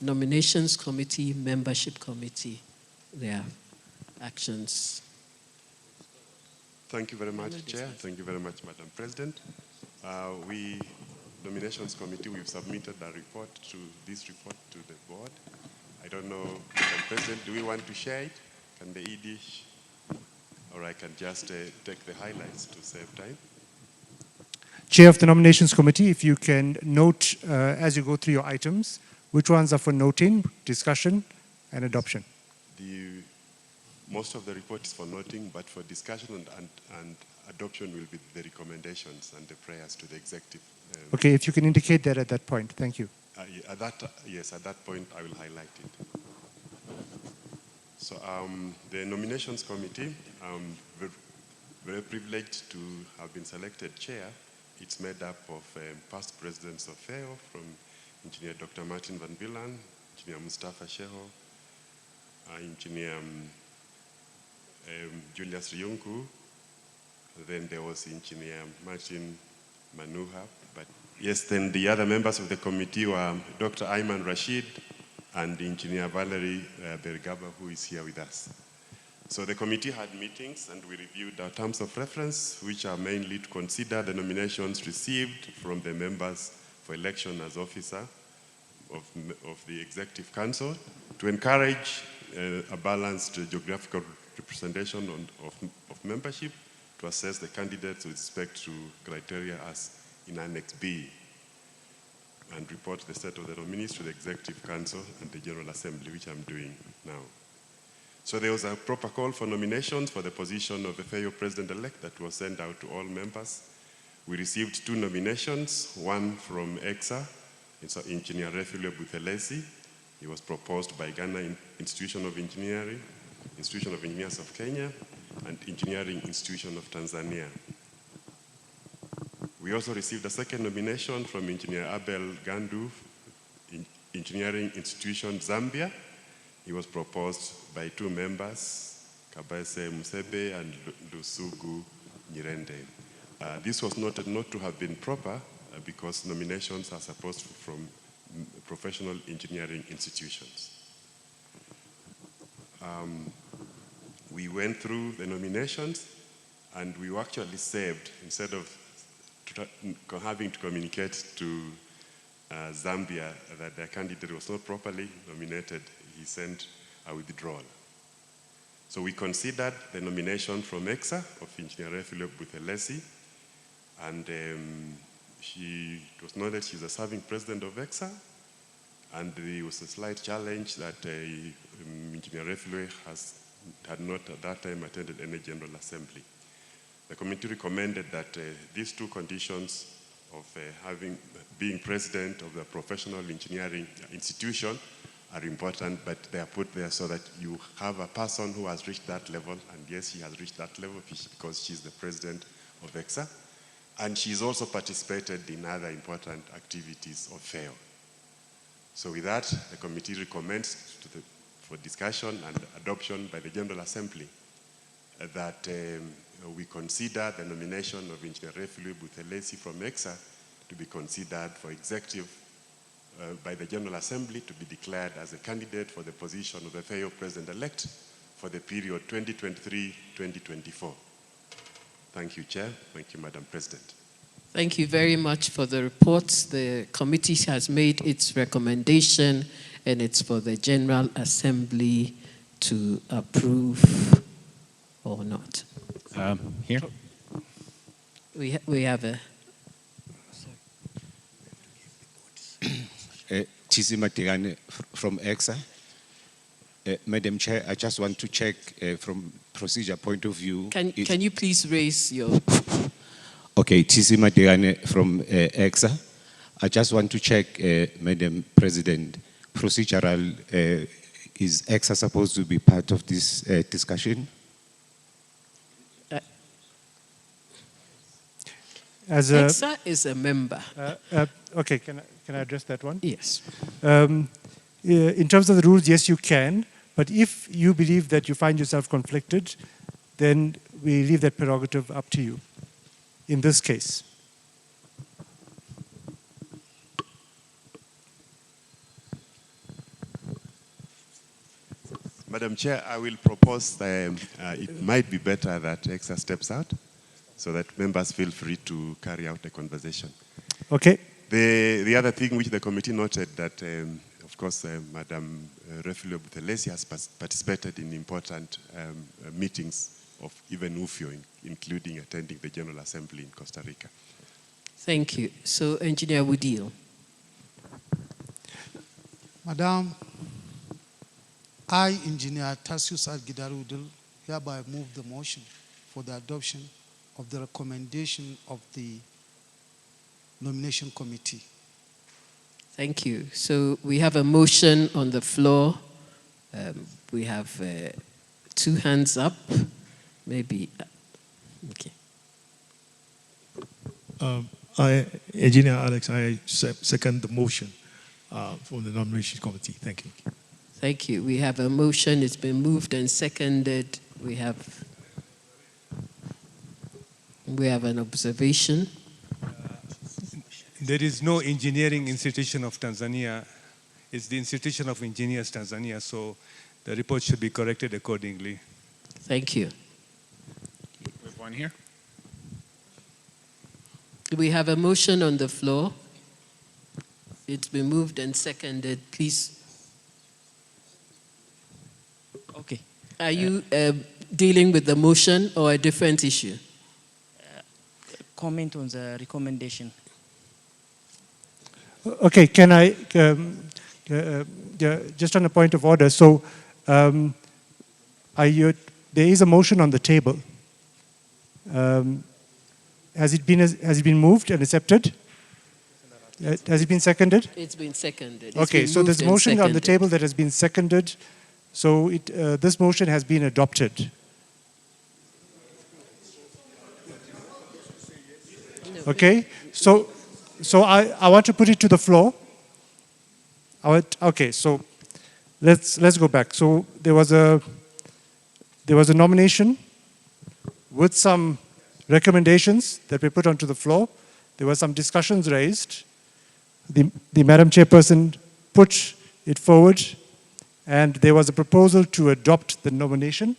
Nominations committee, membership committee, there are actions. Thank you very much, Chair. Thank you very much, Madam President. We, Nominations Committee, we've submitted a report to this report to the board. I don't know, Madam President, do we want to share it? Can the ED, or I can just take the highlights to save time? Chair of the Nominations Committee, if you can note as you go through your items, which ones are for noting, discussion, and adoption? Most of the report is for noting, but for discussion and adoption will be the recommendations and the prayers to the executive. Okay, if you can indicate that at that point. Thank you. Yes, at that point I will highlight it. So the Nominations Committee, very privileged to have been selected chair. It's made up of past presidents of FAEO, from Engineer Dr. Martin Van Billen, Engineer Mustafa Sheho, Engineer Julius Ryunku, then there was Engineer Martin Manuha. But yes, then the other members of the committee were Dr. Ayman Rashid and Engineer Valerie Bergaba, who is here with us. So the committee had meetings and we reviewed our terms of reference, which are mainly to consider the nominations received from the members for election as officer of the Executive Council, to encourage a balanced geographical representation of membership, to assess the candidates with respect to criteria as in Annex B, and report the state of the nominees to the Executive Council and the General Assembly, which I'm doing now. So there was a proper call for nominations for the position of the FAEO President-elect that was sent out to all members. We received 2 nominations, one from EXA, it's Engineer Refilwe Buthelezi. He was proposed by Ghana Institution of Engineering, Institution of Engineers of Kenya, and Engineering Institution of Tanzania. We also received a second nomination from Engineer Abel Gandu, Engineering Institution Zambia. He was proposed by 2 members, Kabaise Musebe and Lusugu Nyirende. This was noted not to have been proper because nominations are supposed from professional engineering institutions. We went through the nominations and we were actually saved, instead of having to communicate to Zambia that their candidate was not properly nominated, he sent a withdrawal. So we considered the nomination from EXA of Engineer Refilwe Buthelezi, and it was noted she's a serving president of EXA, and there was a slight challenge that Engineer Refilwe has had not at that time attended any General Assembly. The committee recommended that these two conditions of being president of the professional engineering institution are important, but they are put there so that you have a person who has reached that level, and yes, she has reached that level because she's the president of EXA, and she's also participated in other important activities of FAEO. So with that, the committee recommends for discussion and adoption by the General Assembly that we consider the nomination of Engineer Refilwe Buthelezi from EXA to be considered for executive by the General Assembly to be declared as a candidate for the position of the FAEO President-elect for the period 2023-2024. Thank you, Chair. Thank you, Madam President. Thank you very much for the reports. The committee has made its recommendation, and it's for the General Assembly to approve or not. Here. We have a... Tisi Matigane from EXA. Madam Chair, I just want to check from procedure point of view. Can you please raise your... Okay, Tisi Matigane from EXA. I just want to check, Madam President, procedural, is EXA supposed to be part of this discussion? EXA is a member. Okay, can I address that one? Yes. In terms of the rules, yes, you can. But if you believe that you find yourself conflicted, then we leave that prerogative up to you in this case. Madam Chair, I will propose it might be better that EXA steps out so that members feel free to carry out the conversation. Okay. The other thing which the committee noted that, of course, Madam Refilwe Buthelezi has participated in important meetings of even UFIO, including attending the General Assembly in Costa Rica. Thank you. So, Engineer Woodil. Madam, I, Engineer Tassius Algidarudil, hereby move the motion for the adoption of the recommendation of the nomination committee. Thank you. So we have a motion on the floor. We have 2 hands up. Maybe, okay. Engineer Alex, I second the motion from the nomination committee. Thank you. Thank you. We have a motion. It's been moved and seconded. We have an observation. There is no engineering institution of Tanzania. It's the Institution of Engineers Tanzania, so the report should be corrected accordingly. Thank you. We have one here. We have a motion on the floor. It's been moved and seconded. Please. Okay. Are you dealing with the motion or a different issue? Comment on the recommendation. Okay, can I, just on a point of order, so there is a motion on the table. Has it been moved and accepted? Has it been seconded? It's been seconded. Okay, so there's a motion on the table that has been seconded, so this motion has been adopted. Okay, so I want to put it to the floor. Okay, so let's go back. So there was a nomination with some recommendations that were put onto the floor. There were some discussions raised. The Madam Chairperson put it forward, and there was a proposal to adopt the nomination,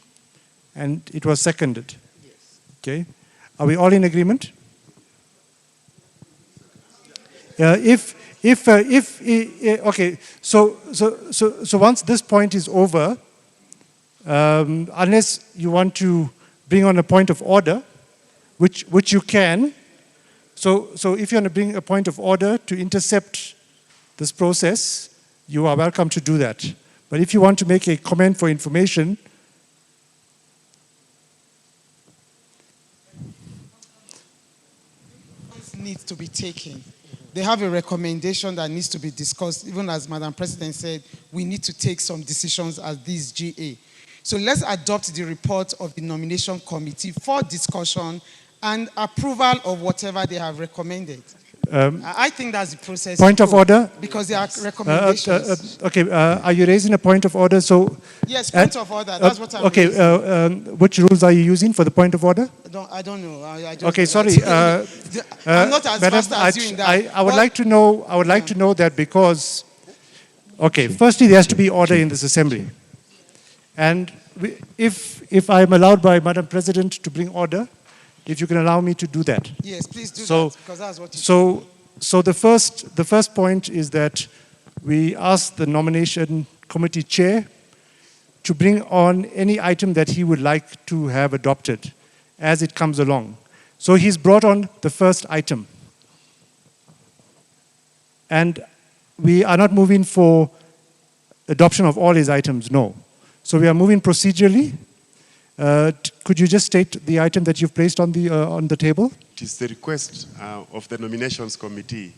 and it was seconded. Yes. Okay, are we all in agreement? Okay, so once this point is over, unless you want to bring on a point of order, which you can, so if you want to bring a point of order to intercept this process, you are welcome to do that. But if you want to make a comment for information, needs to be taken. They have a recommendation that needs to be discussed. Even as Madam President said, we need to take some decisions as this GA. So let's adopt the report of the nomination committee for discussion and approval of whatever they have recommended. I think that's the process. Point of order? Because there are recommendations. Okay, are you raising a point of order? So Yes, point of order. That's what I'm okay, raising. which rules are you using for the point of order? I don't know. I just Okay, don't sorry. I'm not as Madam, fast as you in that. I would like to know. I would like to know that because, okay, firstly there has to be order in this assembly, and if I am allowed by Madam President to bring order, if you can allow me to do that. Yes, please do that, because that's what So the first point is that we ask the nomination committee chair to bring on any item that he would like to have adopted as it comes along. So he's brought on the first item. And we are not moving for adoption of all his items, no. So we are moving procedurally. Could you just state the item that you've placed on the table? It is the request of the nominations committee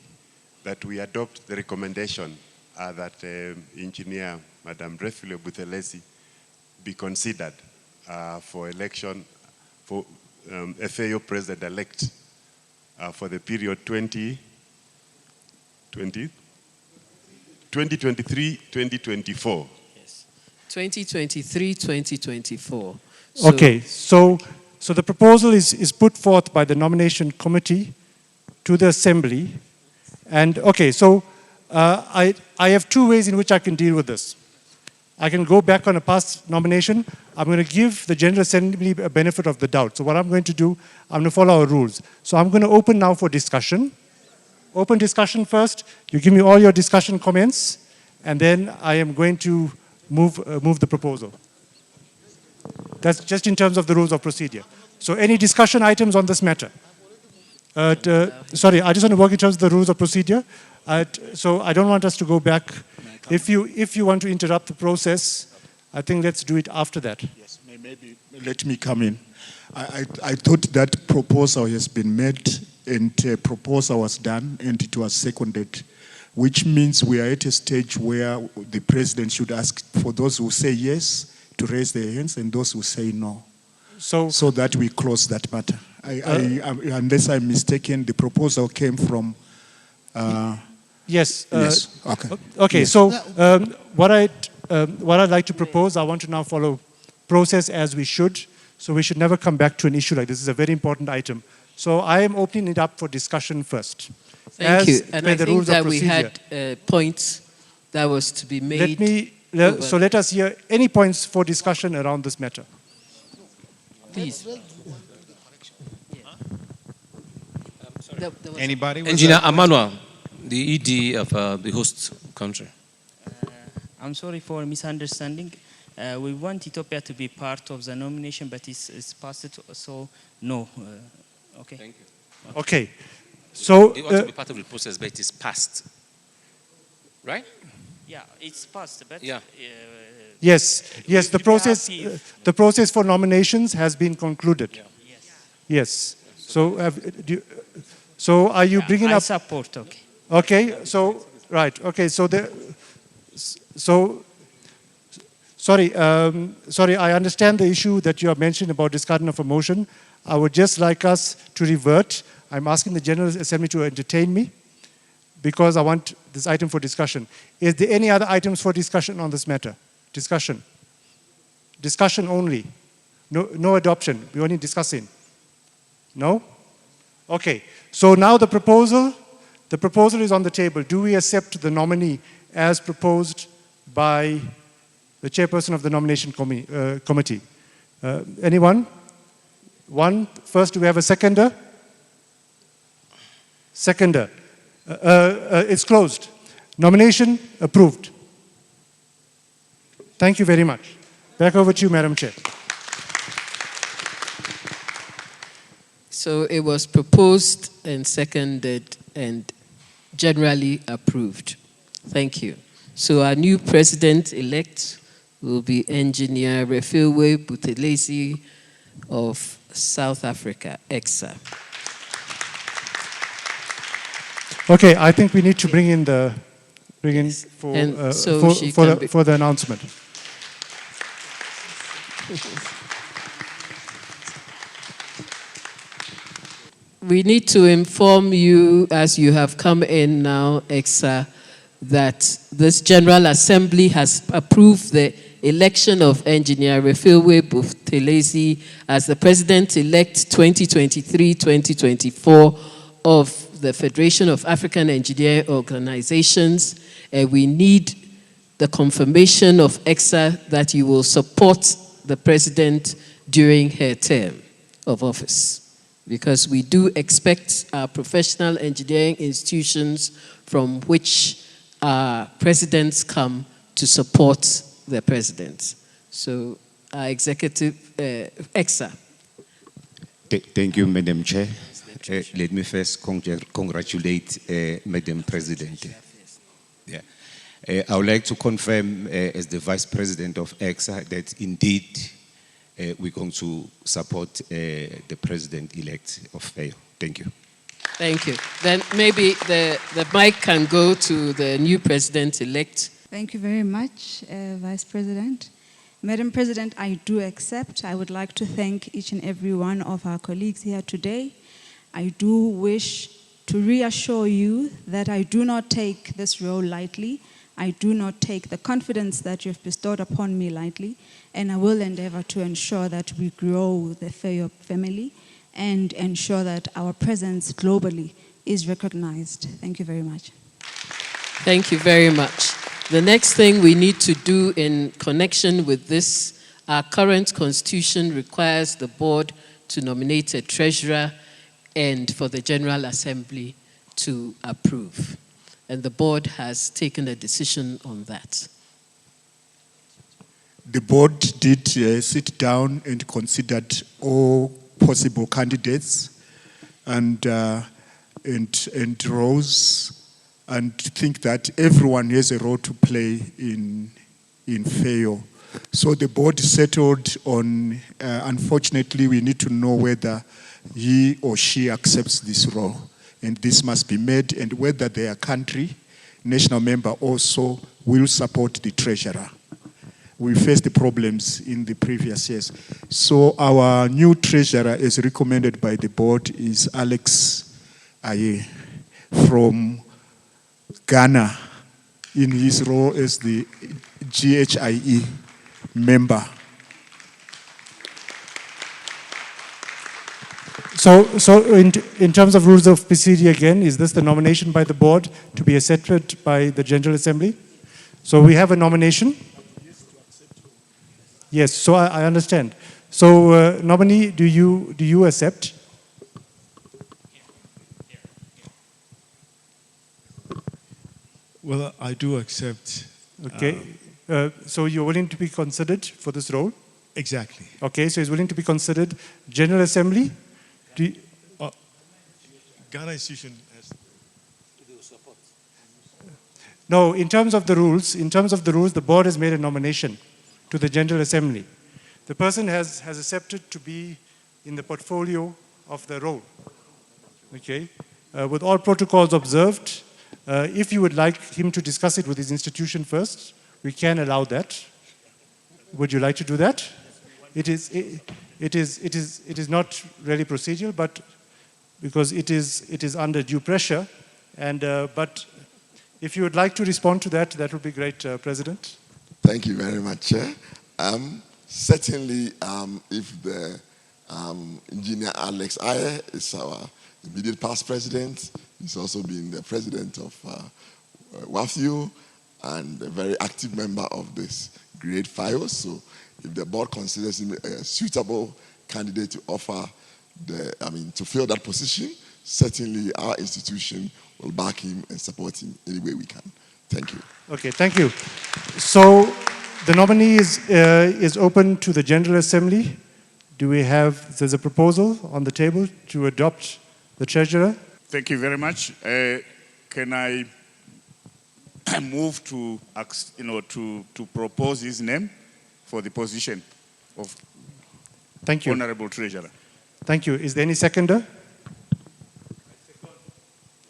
that we adopt the recommendation that Engineer Madam Refilwe Buthelezi be considered for election for FAEO President-elect for the period 2023-2024. Yes. 2023-2024. Okay, so the proposal is put forth by the nomination committee to the assembly. And okay, so I have two ways in which I can deal with this. I can go back on a past nomination. I'm going to give the General Assembly a benefit of the doubt. So what I'm going to do, I'm going to follow our rules. So I'm going to open now for discussion. Open discussion first. You give me all your discussion comments, and then I am going to move the proposal. That's just in terms of the rules of procedure. So any discussion items on this matter? Sorry, I just want to work in terms of the rules of procedure. So I don't want us to go back. If you want to interrupt the process, I think let's do it after that. Yes, maybe let me come in. I thought that proposal has been made and proposal was done and it was seconded, which means we are at a stage where the president should ask for those who say yes to raise their hands and those who say no. So that we close that matter. Unless I'm mistaken, the proposal came from... Yes. Yes. Okay. Okay. Yes. So what I'd like to propose, I want to now follow process as we should. So we should never come back to an issue like this. This is a very important item. So I am opening it up for discussion first. Thank you. And I think that we had points that was to be made. So let us hear any points for discussion around this matter. Please. Anybody? Engineer Amanwa, the ED of the host country. I'm sorry for misunderstanding. We want Ethiopia to be part of the nomination, but it's passed, so no. Okay. Thank you. Okay. So it wants to be part of the process, but it is passed. Right? Yeah, it's passed, but yeah. Yes. The process for nominations has been concluded. Yeah. Yes. So are you bringing up? I support. Okay. Okay. So right. Okay. Sorry. I understand the issue that you have mentioned about discarding of a motion. I would just like us to revert. I'm asking the General Assembly to entertain me because I want this item for discussion. Is there any other items for discussion on this matter? Discussion. Discussion only. No adoption. We're only discussing. No? Okay. So now the proposal is on the table. Do we accept the nominee as proposed by the chairperson of the nomination committee? Anyone? One. First, do we have a seconder? Seconder. It's closed. Nomination approved. Thank you very much. Back over to you, Madam Chair. So it was proposed and seconded and generally approved. Thank you. So our new president-elect will be Engineer Refilwe Buthelezi of South Africa, EXA. Okay, I think we need to bring in for the announcement. We need to inform you, as you have come in now, EXA, that this General Assembly has approved the election of Engineer Refilwe Buthelezi as the President-elect 2023-2024 of the Federation of African Engineering Organizations. We need the confirmation of EXA that you will support the President during her term of office, because we do expect our professional engineering institutions from which our presidents come to support the president. So our executive, EXA. Thank you, Madam Chair. Let me first congratulate Madam President. Yeah. I would like to confirm as the Vice President of EXA that indeed we're going to support the President-elect of FAEO. Thank you. Thank you. Then maybe the mic can go to the new President-elect. Thank you very much, Vice President. Madam President, I do accept. I would like to thank each and every one of our colleagues here today. I do wish to reassure you that I do not take this role lightly. I do not take the confidence that you've bestowed upon me lightly, and I will endeavor to ensure that we grow the FAEO family and ensure that our presence globally is recognized. Thank you very much. Thank you very much. The next thing we need to do in connection with this, our current constitution requires the board to nominate a treasurer and for the General Assembly to approve. And the board has taken a decision on that. The board did sit down and considered all possible candidates and roles, and think that everyone has a role to play in FAEO. So the board settled on, unfortunately, we need to know whether he or she accepts this role. And this must be made, and whether their country, national member also will support the treasurer. We faced the problems in the previous years. So our new treasurer, as recommended by the board, is Alex Aye from Ghana, in his role as the GHIE member. So in terms of rules of procedure again, is this the nomination by the board to be accepted by the General Assembly? So we have a nomination. Yes, so I understand. So nominee, do you accept? Well, I do accept. Okay. So you're willing to be considered for this role? Exactly. Okay, so he's willing to be considered. General Assembly? Ghana institution has to support. No, in terms of the rules, the board has made a nomination to the General Assembly. The person has accepted to be in the portfolio of the role. Okay? With all protocols observed, if you would like him to discuss it with his institution first, we can allow that. Would you like to do that? It is not really procedural, but because it is under due pressure, and but if you would like to respond to that, that would be great, President. Thank you very much, Chair. Certainly, if the engineer Alex Aye is our immediate past president, he's also been the president of WAFU and a very active member of this great FAEO. So if the board considers him a suitable candidate to offer to fill that position, certainly our institution will back him and support him any way we can. Thank you. Okay, thank you. So the nominee is open to the General Assembly. There's a proposal on the table to adopt the treasurer? Thank you very much. Can I move to propose his name for the position of Thank you. Honorable Treasurer? Thank you. Is there any seconder?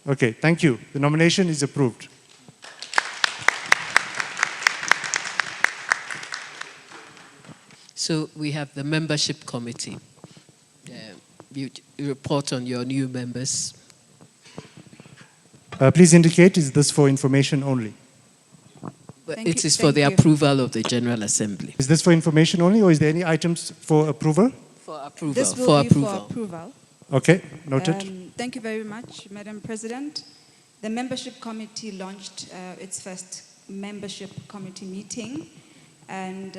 Okay, thank you. The nomination is approved. So we have the membership committee. You report on your new members. Please indicate, is this for information only? It is for the approval of the General Assembly. Is this for information only, or is there any items for approval? For approval. This will be for approval. Okay, noted. Thank you very much, Madam President. The membership committee launched its first membership committee meeting, and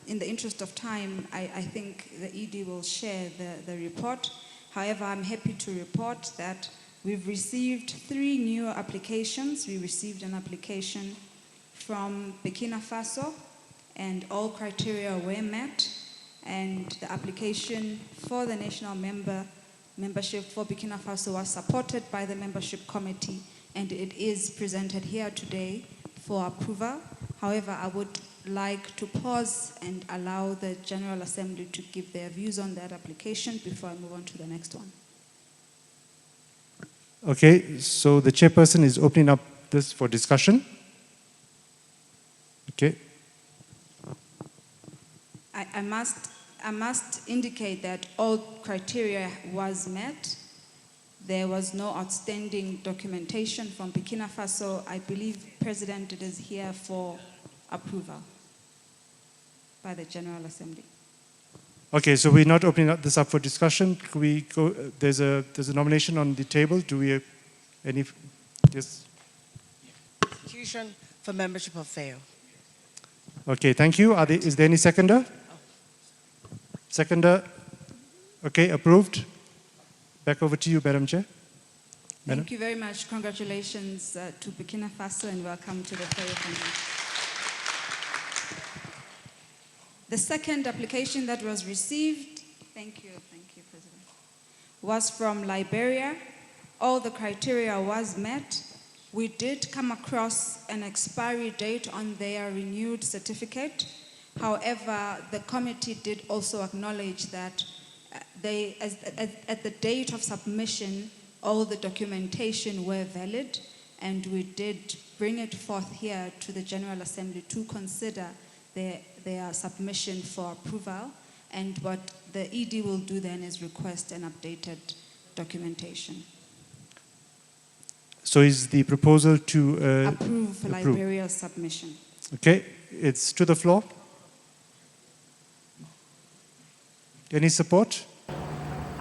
in the interest of time, I think the ED will share the report. However, I'm happy to report that we've received 3 new applications. We received an application from Burkina Faso, and all criteria were met, and the application for the national membership for Burkina Faso was supported by the membership committee, and it is presented here today for approval. However, I would like to pause and allow the General Assembly to give their views on that application before I move on to the next one. Okay, so the chairperson is opening up this for discussion. Okay. I must indicate that all criteria was met. There was no outstanding documentation from Burkina Faso. I believe, President, it is here for approval by the General Assembly. Okay, so we're not opening this up for discussion. Can we go? There's a nomination on the table. Do we have any? Yes. Institution for membership of FAEO. Okay, thank you. Is there any seconder? Seconder. Okay, approved. Back over to you, Madam Chair. Madam? Thank you very much. Congratulations to Burkina Faso and welcome to the FAEO family. The second application that was received, thank you, President, was from Liberia. All the criteria was met. We did come across an expiry date on their renewed certificate. However, the committee did also acknowledge that at the date of submission, all the documentation were valid, and we did bring it forth here to the General Assembly to consider their submission for approval. And what the ED will do then is request an updated documentation. So is the proposal to approve Liberia's submission? Okay, it's to the floor. Any support?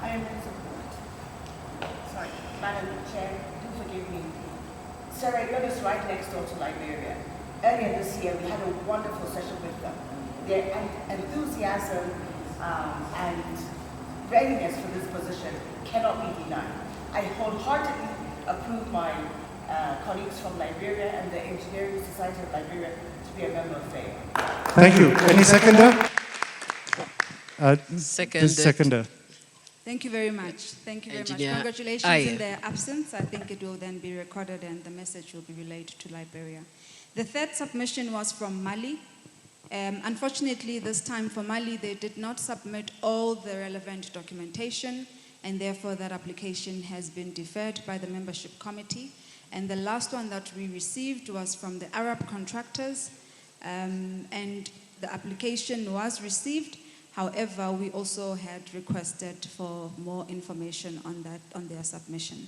I am in support. Sorry, Madam Chair, do forgive me. Sierra Leone is right next door to Liberia. Earlier this year, we had a wonderful session with them. Their enthusiasm and readiness for this position cannot be denied. I wholeheartedly approve my colleagues from Liberia and the Engineering Society of Liberia to be a member of FAEO. Thank you. Any seconder? Seconded. Seconder. Thank you very much. Thank you very Engineer, much. Congratulations in their absence. I think it will then be recorded and the message will be relayed to Liberia. The third submission was from Mali. Unfortunately, this time for Mali, they did not submit all the relevant documentation, and therefore that application has been deferred by the membership committee. And the last one that we received was from the Arab contractors, and the application was received. However, we also had requested for more information on their submission.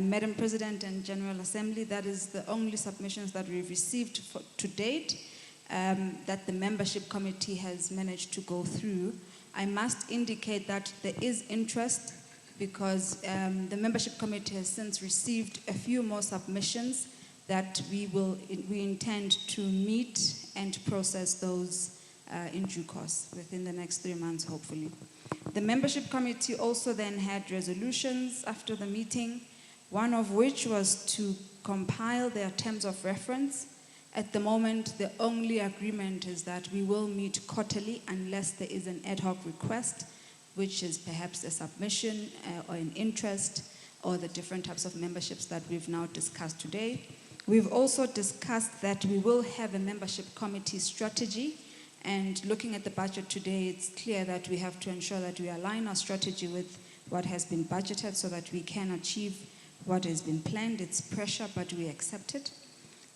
Madam President and General Assembly, that is the only submissions that we've received to date that the membership committee has managed to go through. I must indicate that there is interest because the membership committee has since received a few more submissions that we intend to meet and process those in due course within the next 3 months, hopefully. The membership committee also then had resolutions after the meeting, one of which was to compile their terms of reference. At the moment, the only agreement is that we will meet quarterly unless there is an ad hoc request, which is perhaps a submission or an interest or the different types of memberships that we've now discussed today. We've also discussed that we will have a membership committee strategy, and looking at the budget today, it's clear that we have to ensure that we align our strategy with what has been budgeted so that we can achieve what has been planned. It's pressure, but we accept it.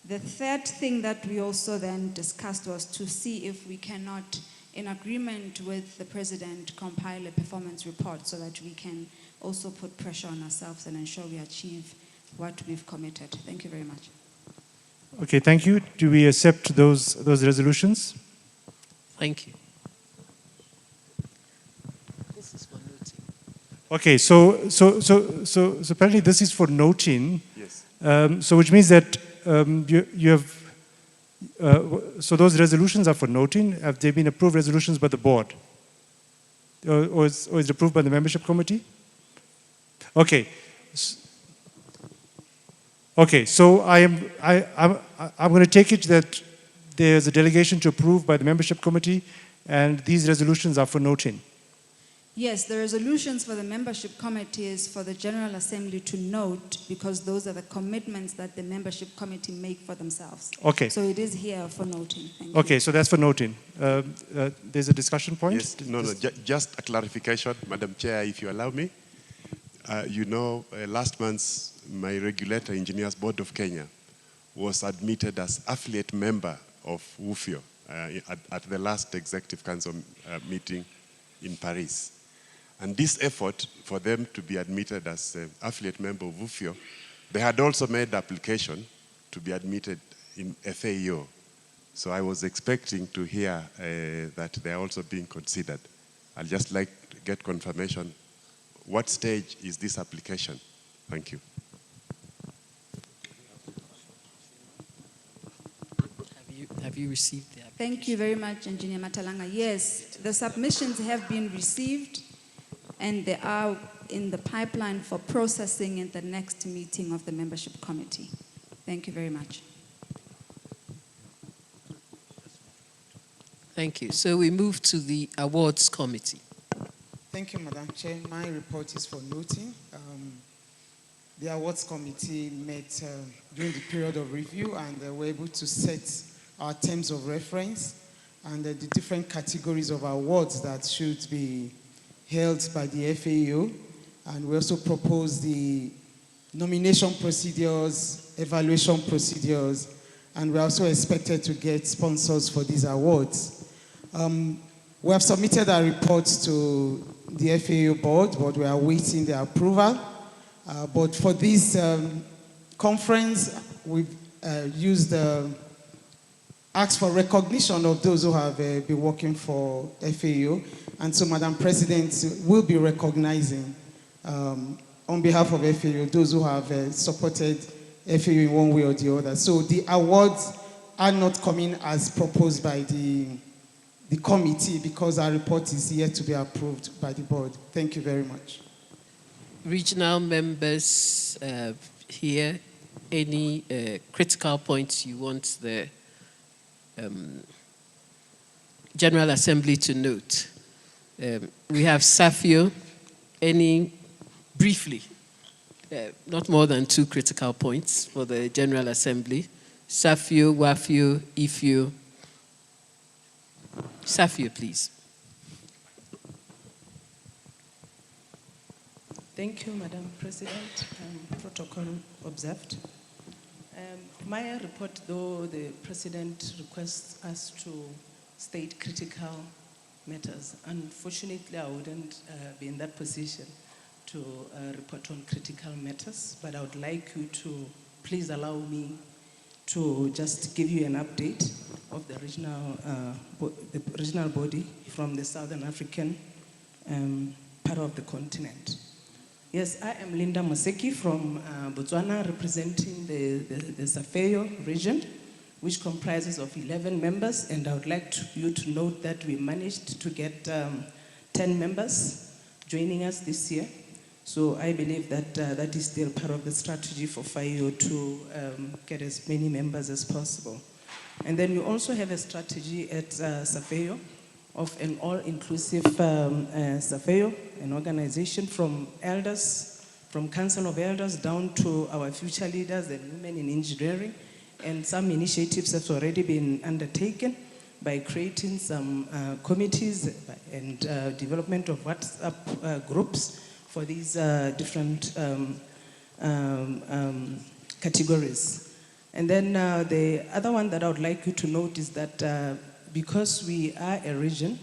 The third thing that we also then discussed was to see if we cannot, in agreement with the President, compile a performance report so that we can also put pressure on ourselves and ensure we achieve what we've committed. Thank you very much. Okay, thank you. Do we accept those resolutions? Thank you. This is for noting. Okay, so apparently this is for noting. Yes. So which means that you have, so those resolutions are for noting. Have they been approved resolutions by the board? Or is it approved by the membership committee? Okay. Okay, so I'm going to take it that there's a delegation to approve by the membership committee, and these resolutions are for noting. Yes, the resolutions for the membership committee is for the General Assembly to note, because those are the commitments that the membership committee make for themselves. Okay. So it is here for noting. Thank Okay, so that's for noting. There's a discussion point? Yes, just a clarification, Madam Chair, if you allow me. You know, last month, my regulator, Engineers Board of Kenya, was admitted as affiliate member of WUFIO at the last Executive Council meeting in Paris. And this effort for them to be admitted as an affiliate member of WUFIO, they had also made application to be admitted in FAEO. So I was expecting to hear that they are also being considered. I'd just like to get confirmation. What stage is this application? Thank you. Have you received the application? Thank you very much, Engineer Matalanga. Yes, the submissions have been received and they are in the pipeline for processing in the next meeting of the membership committee. Thank you very much. Thank you. So we move to the awards committee. Thank you, Madam Chair. My report is for noting. The awards committee met during the period of review, and were able to set our terms of reference and the different categories of awards that should be held by the FAEO. And we also proposed the nomination procedures, evaluation procedures, and we're also expected to get sponsors for these awards. We have submitted our reports to the FAEO board, but we are awaiting their approval. But for this conference, we've asked for recognition of those who have been working for FAEO. And so, Madam President will be recognizing, on behalf of FAEO, those who have supported FAEO in one way or the other. So the awards are not coming as proposed by the committee, because our report is yet to be approved by the board. Thank you very much. Regional members here, any critical points you want the General Assembly to note? We have SAFIO. Any, briefly, not more than 2 critical points for the General Assembly. SAFIO, WAFIO, IFIO. SAFIO, please. Thank you, Madam President. Protocol observed. My report, though, the President requests us to state critical matters. Unfortunately, I wouldn't be in that position to report on critical matters, but I would like you to please allow me to just give you an update of the regional body from the Southern African part of the continent. Yes, I am Linda Moseki from Botswana, representing the FAEO region, which comprises of 11 members, and I would like you to note that we managed to get 10 members joining us this year. So I believe that that is still part of the strategy for FAEO to get as many members as possible. And then we also have a strategy at FAEO of an all-inclusive FAEO, an organization from elders, from Council of Elders down to our future leaders and women in engineering. And some initiatives have already been undertaken by creating some committees and development of WhatsApp groups for these different categories. And then the other one that I would like you to note is that because we are a region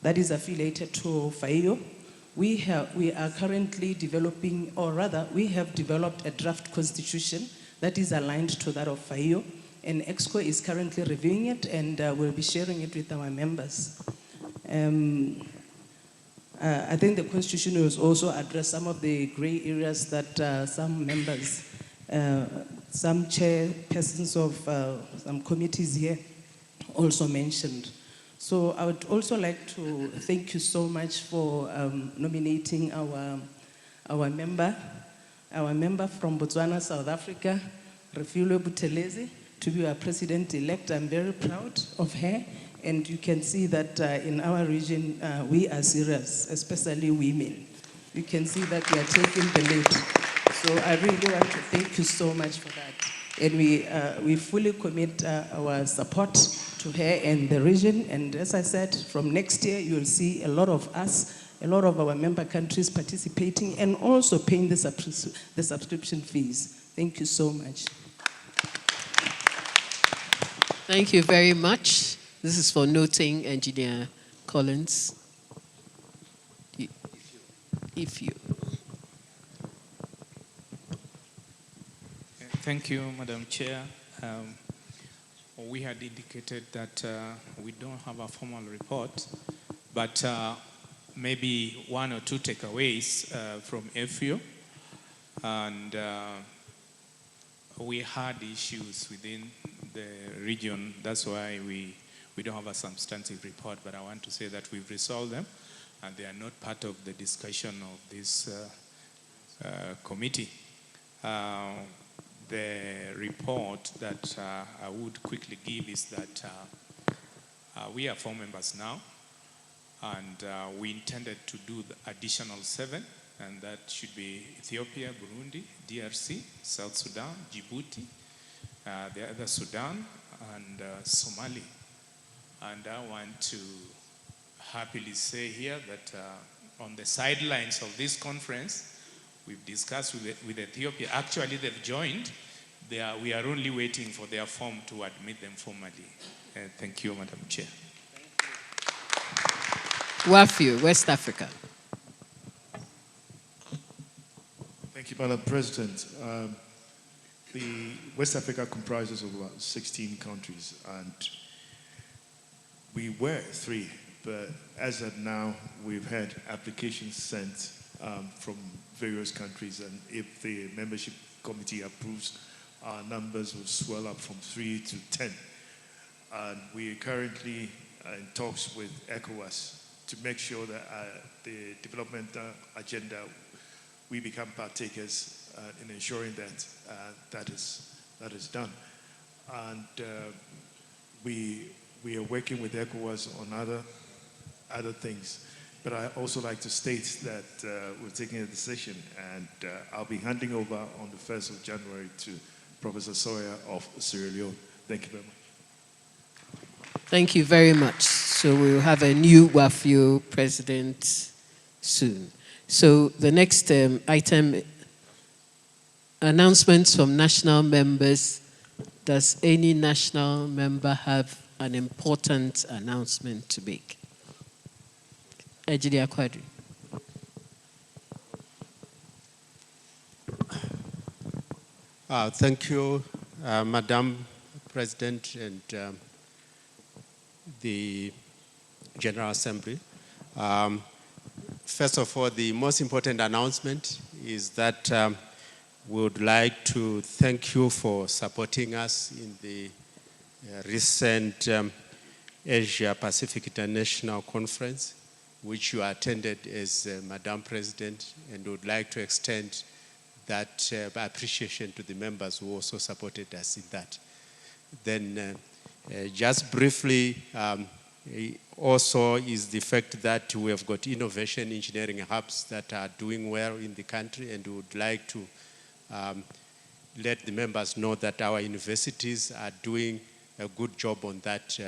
that is affiliated to FAEO, we are currently developing, or rather, we have developed a draft constitution that is aligned to that of FAEO, and EXCO is currently reviewing it, and we'll be sharing it with our members. I think the constitution will also address some of the gray areas that some members, some chairpersons of some committees here also mentioned. So I would also like to thank you so much for nominating our member from Botswana, South Africa, Refilwe Buthelezi, to be our president-elect. I'm very proud of her, and you can see that in our region, we are serious, especially women. You can see that we are taking the lead. So I really want to thank you so much for that. And we fully commit our support to her and the region. And as I said, from next year, you'll see a lot of us, a lot of our member countries participating and also paying the subscription fees. Thank you so much. Thank you very much. This is for noting Engineer Collins. If you. Thank you, Madam Chair. We had indicated that we don't have a formal report, but maybe one or two takeaways from FAEO. And we had issues within the region. That's why we don't have a substantive report, but I want to say that we've resolved them, and they are not part of the discussion of this committee. The report that I would quickly give is that we are 4 members now, and we intended to do the additional 7, and that should be Ethiopia, Burundi, DRC, South Sudan, Djibouti, the other Sudan, and Somali. And I want to happily say here that on the sidelines of this conference, we've discussed with Ethiopia. Actually, they've joined. We are only waiting for their form to admit them formally. Thank you, Madam Chair. WAFU, West Africa. Thank you, Madam President. The West Africa comprises of about 16 countries, and we were 3, but as of now, we've had applications sent from various countries, and if the membership committee approves, our numbers will swell up from 3 to 10. And we are currently in talks with ECOWAS to make sure that the development agenda, we become partakers in ensuring that that is done. And we are working with ECOWAS on other things. But I also like to state that we're taking a decision, and I'll be handing over on the 1st of January to Professor Sawyer of Sierra Leone. Thank you very much. Thank you very much. So we'll have a new WAFU president soon. So the next item, announcements from national members. Does any national member have an important announcement to make? Engineer Quadri. Thank you, Madam President and the General Assembly. First of all, the most important announcement is that we would like to thank you for supporting us in the recent Asia Pacific International Conference, which you attended as Madam President, and would like to extend that appreciation to the members who also supported us in that. Then just briefly, also is the fact that we have got innovation engineering hubs that are doing well in the country, and we would like to let the members know that our universities are doing a good job on that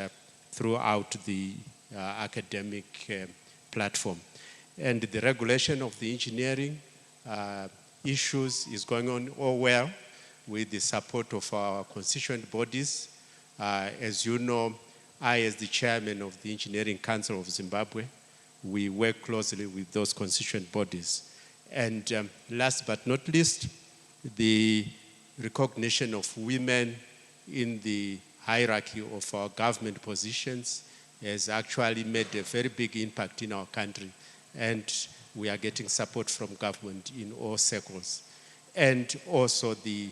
throughout the academic platform. And the regulation of the engineering issues is going on all well with the support of our constituent bodies. As you know, I, as the chairman of the Engineering Council of Zimbabwe, we work closely with those constituent bodies. And last but not least, the recognition of women in the hierarchy of our government positions has actually made a very big impact in our country. And we are getting support from government in all circles. And also the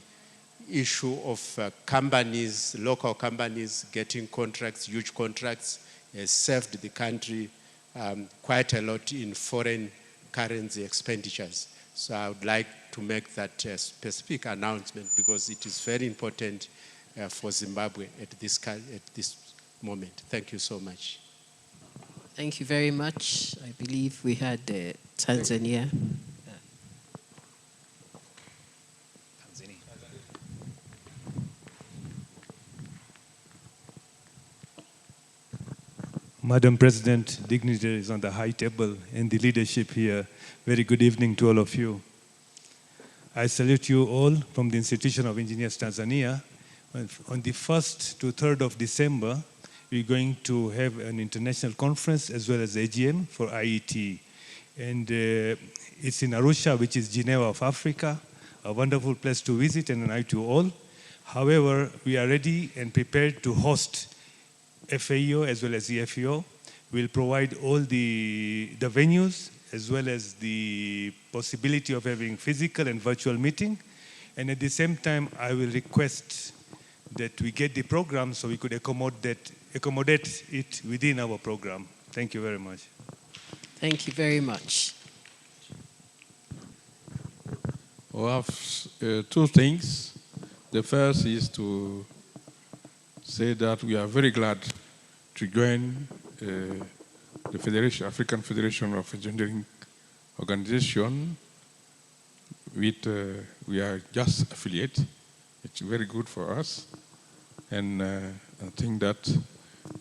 issue of companies, local companies getting contracts, huge contracts, has served the country quite a lot in foreign currency expenditures. So I would like to make that specific announcement because it is very important for Zimbabwe at this moment. Thank you so much. Thank you very much. I believe we had Tanzania. Madam President, dignitaries on the high table and the leadership here, very good evening to all of you. I salute you all from the Institution of Engineers Tanzania. On the 1st to 3rd of December, we're going to have an international conference as well as AGM for IET. And it's in Arusha, which is Geneva of Africa, a wonderful place to visit and an eye to all. However, we are ready and prepared to host FAEO as well as the FAEO. We'll provide all the venues as well as the possibility of having physical and virtual meeting. And at the same time, I will request that we get the program so we could accommodate it within our program. Thank you very much. Thank you very much. We have two things. The first is to say that we are very glad to join the Federation, African Federation of Engineering Organization. We are just affiliate. It's very good for us. And I think that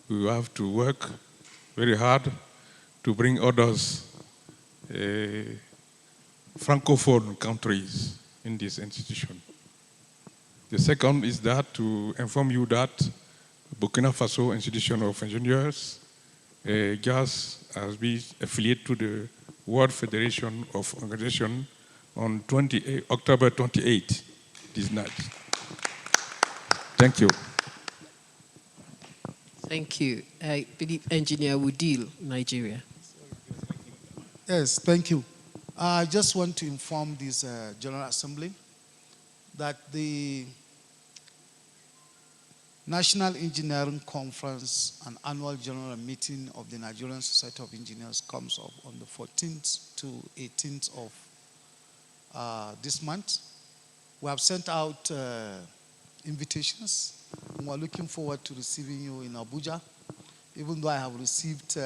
we have to work very hard to bring others Francophone countries in this institution. The second is that to inform you that Burkina Faso Institution of Engineers just has been affiliated to the World Federation of Organization on October 28 this night. Thank you. Thank you. I believe Engineer Wudil, Nigeria. Yes, thank you. I just want to inform this General Assembly that the National Engineering Conference and Annual General Meeting of the Nigerian Society of Engineers comes up on the 14th to 18th of this month. We have sent out invitations. We're looking forward to receiving you in Abuja, even though I have received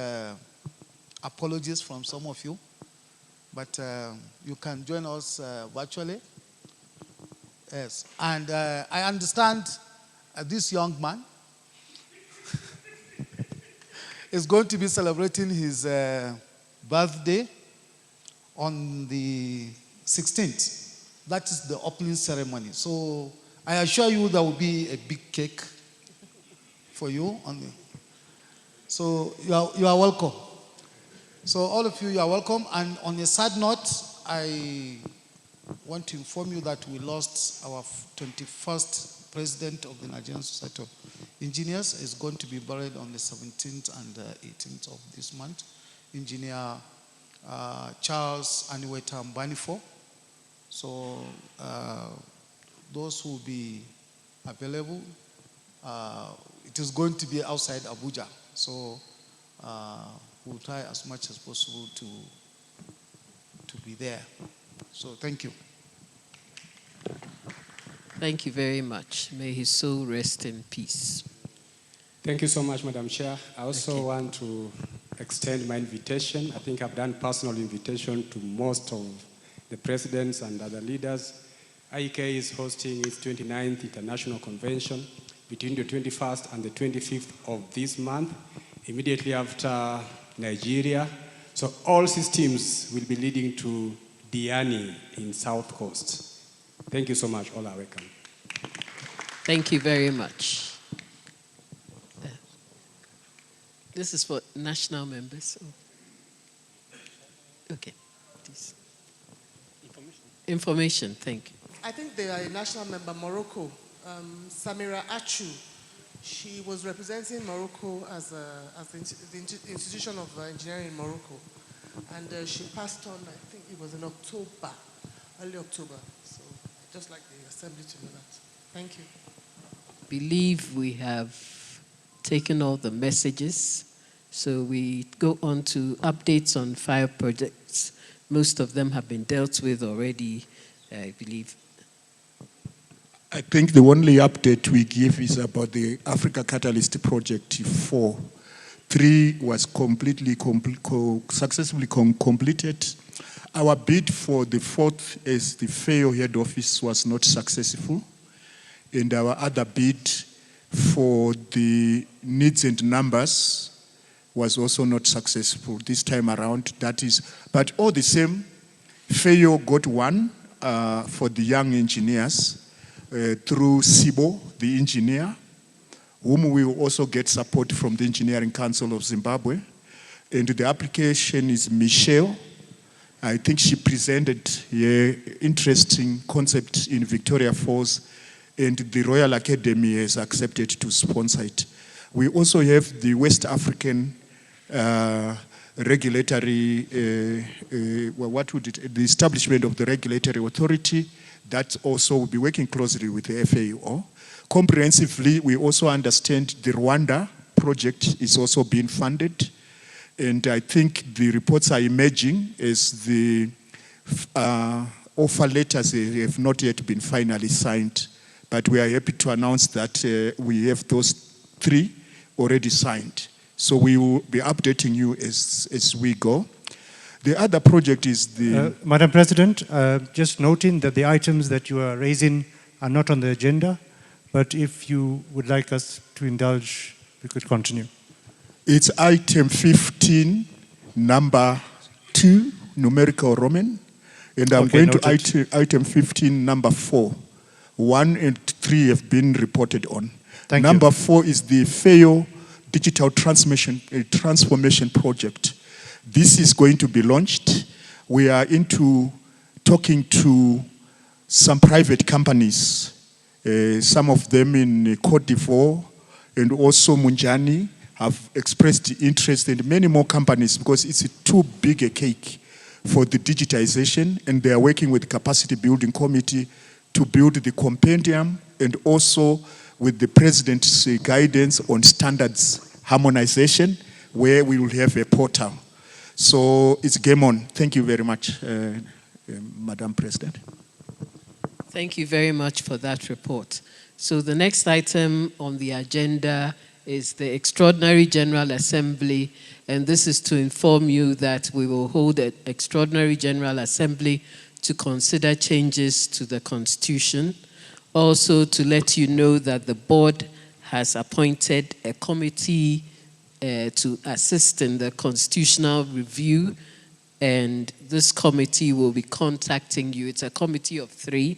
apologies from some of you. But you can join us virtually. Yes, and I understand this young man is going to be celebrating his birthday on the 16th. That is the opening ceremony. So I assure you there will be a big cake for you. So you are welcome. So all of you, you are welcome. And on a sad note, I want to inform you that we lost our 21st president of the Nigerian Society of Engineers. Is going to be buried on the 17th and 18th of this month. Engineer Charles Aniweta Mbanifo. So those who will be available, it is going to be outside Abuja. So we'll try as much as possible to be there. So thank you. Thank you very much. May his soul rest in peace. Thank you so much, Madam Chair. I also want to extend my invitation. I think I've done personal invitation to most of the presidents and other leaders. IEK is hosting its 29th International Convention between the 21st and the 25th of this month, immediately after Nigeria. So all systems will be leading to Diani in South Coast. Thank you so much. All are welcome. Thank you very much. This is for national members. Okay. Please. Information, thank you. I think they are a national member, Morocco. Samira Achu. She was representing Morocco as the Institution of Engineering in Morocco. And she passed on, I think it was in October, early October. So I'd just like the Assembly to know that. Thank you. Believe we have taken all the messages. So we go on to updates on 5 projects. Most of them have been dealt with already, I believe. I think the only update we give is about the Africa Catalyst Project 4. 3 was successfully completed. Our bid for the 4th as the FAEO head office was not successful. And our other bid for the needs and numbers was also not successful this time around. That is, but all the same, FAEO got one for the young engineers through Sibo, the engineer, whom we will also get support from the Engineering Council of Zimbabwe. And the application is Michelle. I think she presented an interesting concept in Victoria Falls, and the Royal Academy has accepted to sponsor it. We also have the West African regulatory, the establishment of the regulatory authority that also will be working closely with the FAEO. Comprehensively, we also understand the Rwanda project is also being funded. And I think the reports are emerging as the offer letters have not yet been finally signed. But we are happy to announce that we have those 3 already signed. So we will be updating you as we go. The other project is the... Madam President, just noting that the items that you are raising are not on the agenda, but if you would like us to indulge, we could continue. It's item 15, number 2, numerical Roman, and I'm going noted. To item 15, number 4. 1 and 3 have been reported on. Number 4 is the FAEO Digital Transformation Project. This is going to be launched. We are into talking to some private companies, some of them in Cote d'Ivoire, and also Munjani have expressed interest, and many more companies, because it's too big a cake for the digitization, and they are working with the capacity building committee to build the compendium, and also with the president's guidance on standards harmonization, where we will have a portal. So it's game on. Thank you very much, Madam President. Thank you very much for that report. So the next item on the agenda is the Extraordinary General Assembly, and this is to inform you that we will hold an Extraordinary General Assembly to consider changes to the Constitution. Also to let you know that the board has appointed a committee to assist in the constitutional review, and this committee will be contacting you. It's a committee of 3,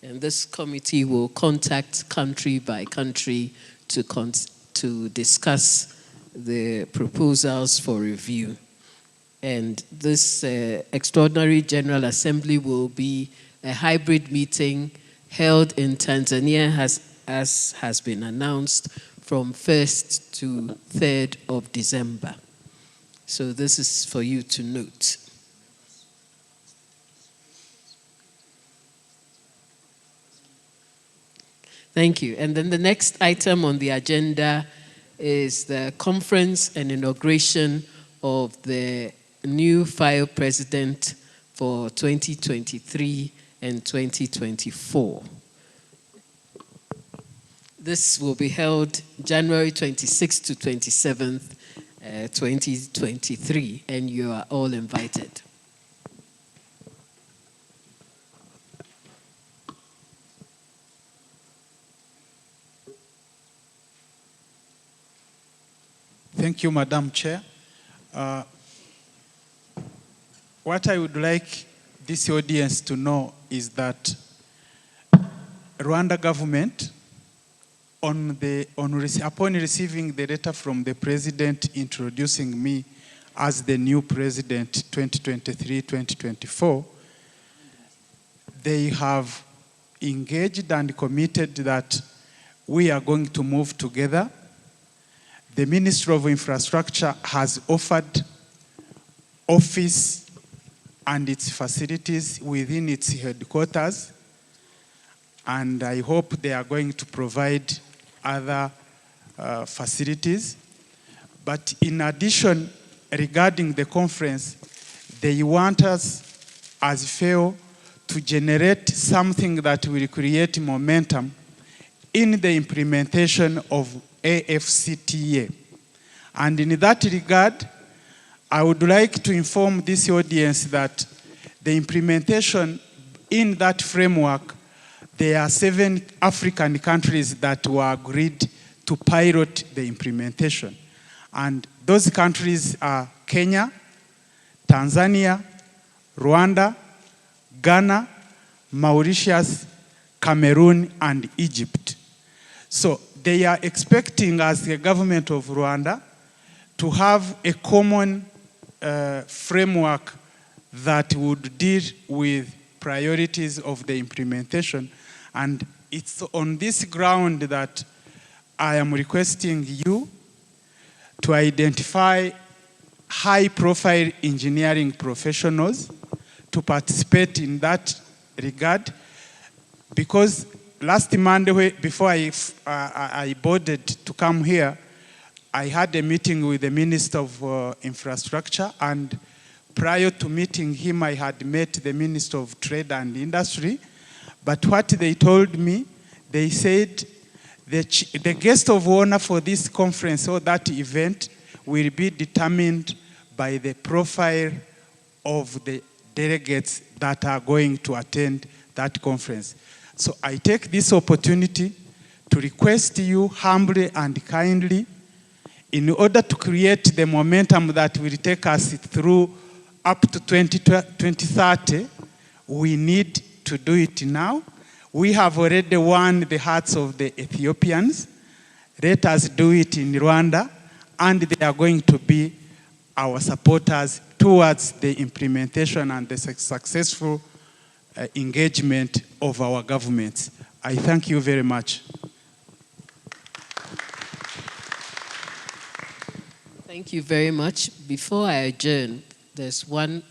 and this committee will contact country by country to discuss the proposals for review. And this Extraordinary General Assembly will be a hybrid meeting held in Tanzania, as has been announced, from 1st to 3rd of December. So this is for you to note. Thank you. And then the next item on the agenda is the conference and inauguration of the new FAEO president for 2023 and 2024. This will be held January 26th to 27th, 2023, and you are all invited. Thank you, Madam Chair. What I would like this audience to know is that Rwanda government, upon receiving the letter from the president introducing me as the new president 2023-2024, they have engaged and committed that we are going to move together. The Ministry of Infrastructure has offered office and its facilities within its headquarters, and I hope they are going to provide other facilities. But in addition, regarding the conference, they want us as FAEO to generate something that will create momentum in the implementation of AFCTA. And in that regard, I would like to inform this audience that the implementation in that framework, there are 7 African countries that were agreed to pilot the implementation. And those countries are Kenya, Tanzania, Rwanda, Ghana, Mauritius, Cameroon, and Egypt. So they are expecting, as the government of Rwanda, to have a common framework that would deal with priorities of the implementation. And it's on this ground that I am requesting you to identify high-profile engineering professionals to participate in that regard, because last Monday, before I boarded to come here, I had a meeting with the Minister of Infrastructure, and prior to meeting him, I had met the Minister of Trade and Industry. But what they told me, they said the guest of honor for this conference or that event will be determined by the profile of the delegates that are going to attend that conference. So I take this opportunity to request you humbly and kindly, in order to create the momentum that will take us through up to 2030, we need to do it now. We have already won the hearts of the Ethiopians. Let us do it in Rwanda, and they are going to be our supporters towards the implementation and the successful engagement of our governments. I thank you very much. Thank you very much. Before I adjourn, there's one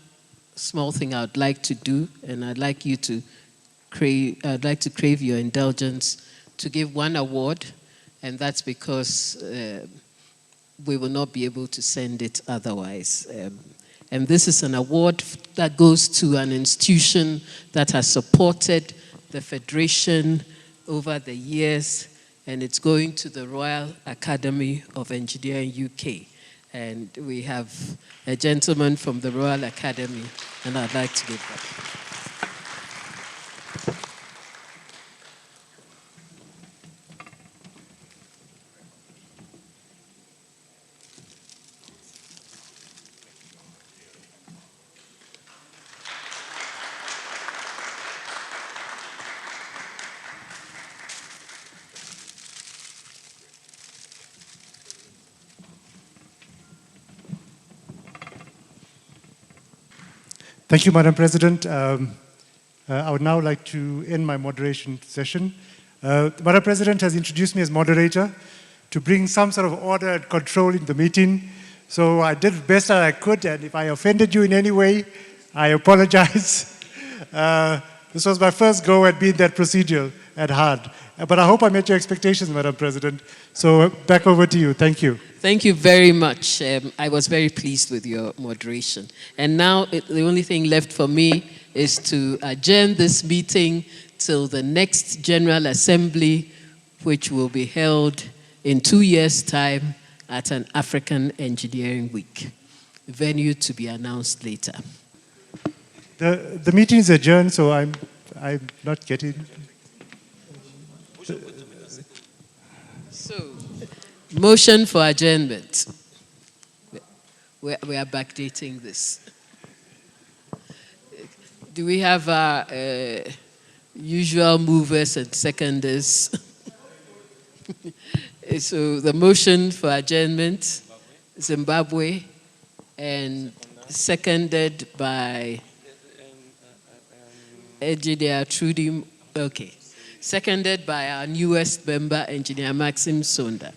small thing I'd like to do, and I'd like to crave your indulgence to give one award, and that's because we will not be able to send it otherwise. And this is an award that goes to an institution that has supported the Federation over the years, and it's going to the Royal Academy of Engineering UK. And we have a gentleman from the Royal Academy, and I'd like to give that. Thank you, Madam President. I would now like to end my moderation session. Madam President has introduced me as moderator to bring some sort of order and control in the meeting. So I did the best that I could, and if I offended you in any way, I apologize. This was my first go at being that procedural and hard. But I hope I met your expectations, Madam President. So back over to you. Thank you. Thank you very much. I was very pleased with your moderation. And now the only thing left for me is to adjourn this meeting till the next General Assembly, which will be held in 2 years' time at an African Engineering Week. Venue to be announced later. The meeting is adjourned, so I'm not getting... So, motion for adjournment. We are backdating this. Do we have our usual movers and seconders? So the motion for adjournment, Zimbabwe, and seconded by Engineer Trudy. Okay. Seconded by our newest member, Engineer Maxim Sonda.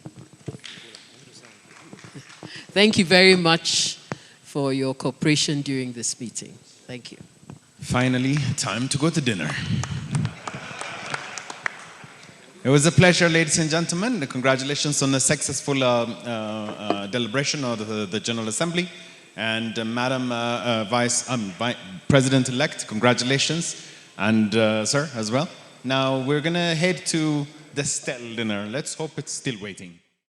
Thank you very much for your cooperation during this meeting. Thank you. Finally, time to go to dinner. It was a pleasure, ladies and gentlemen. Congratulations on the successful deliberation of the General Assembly. And Madam Vice President-elect, congratulations. And sir, as well. Now we're going to head to the Stell dinner. Let's hope it's still waiting.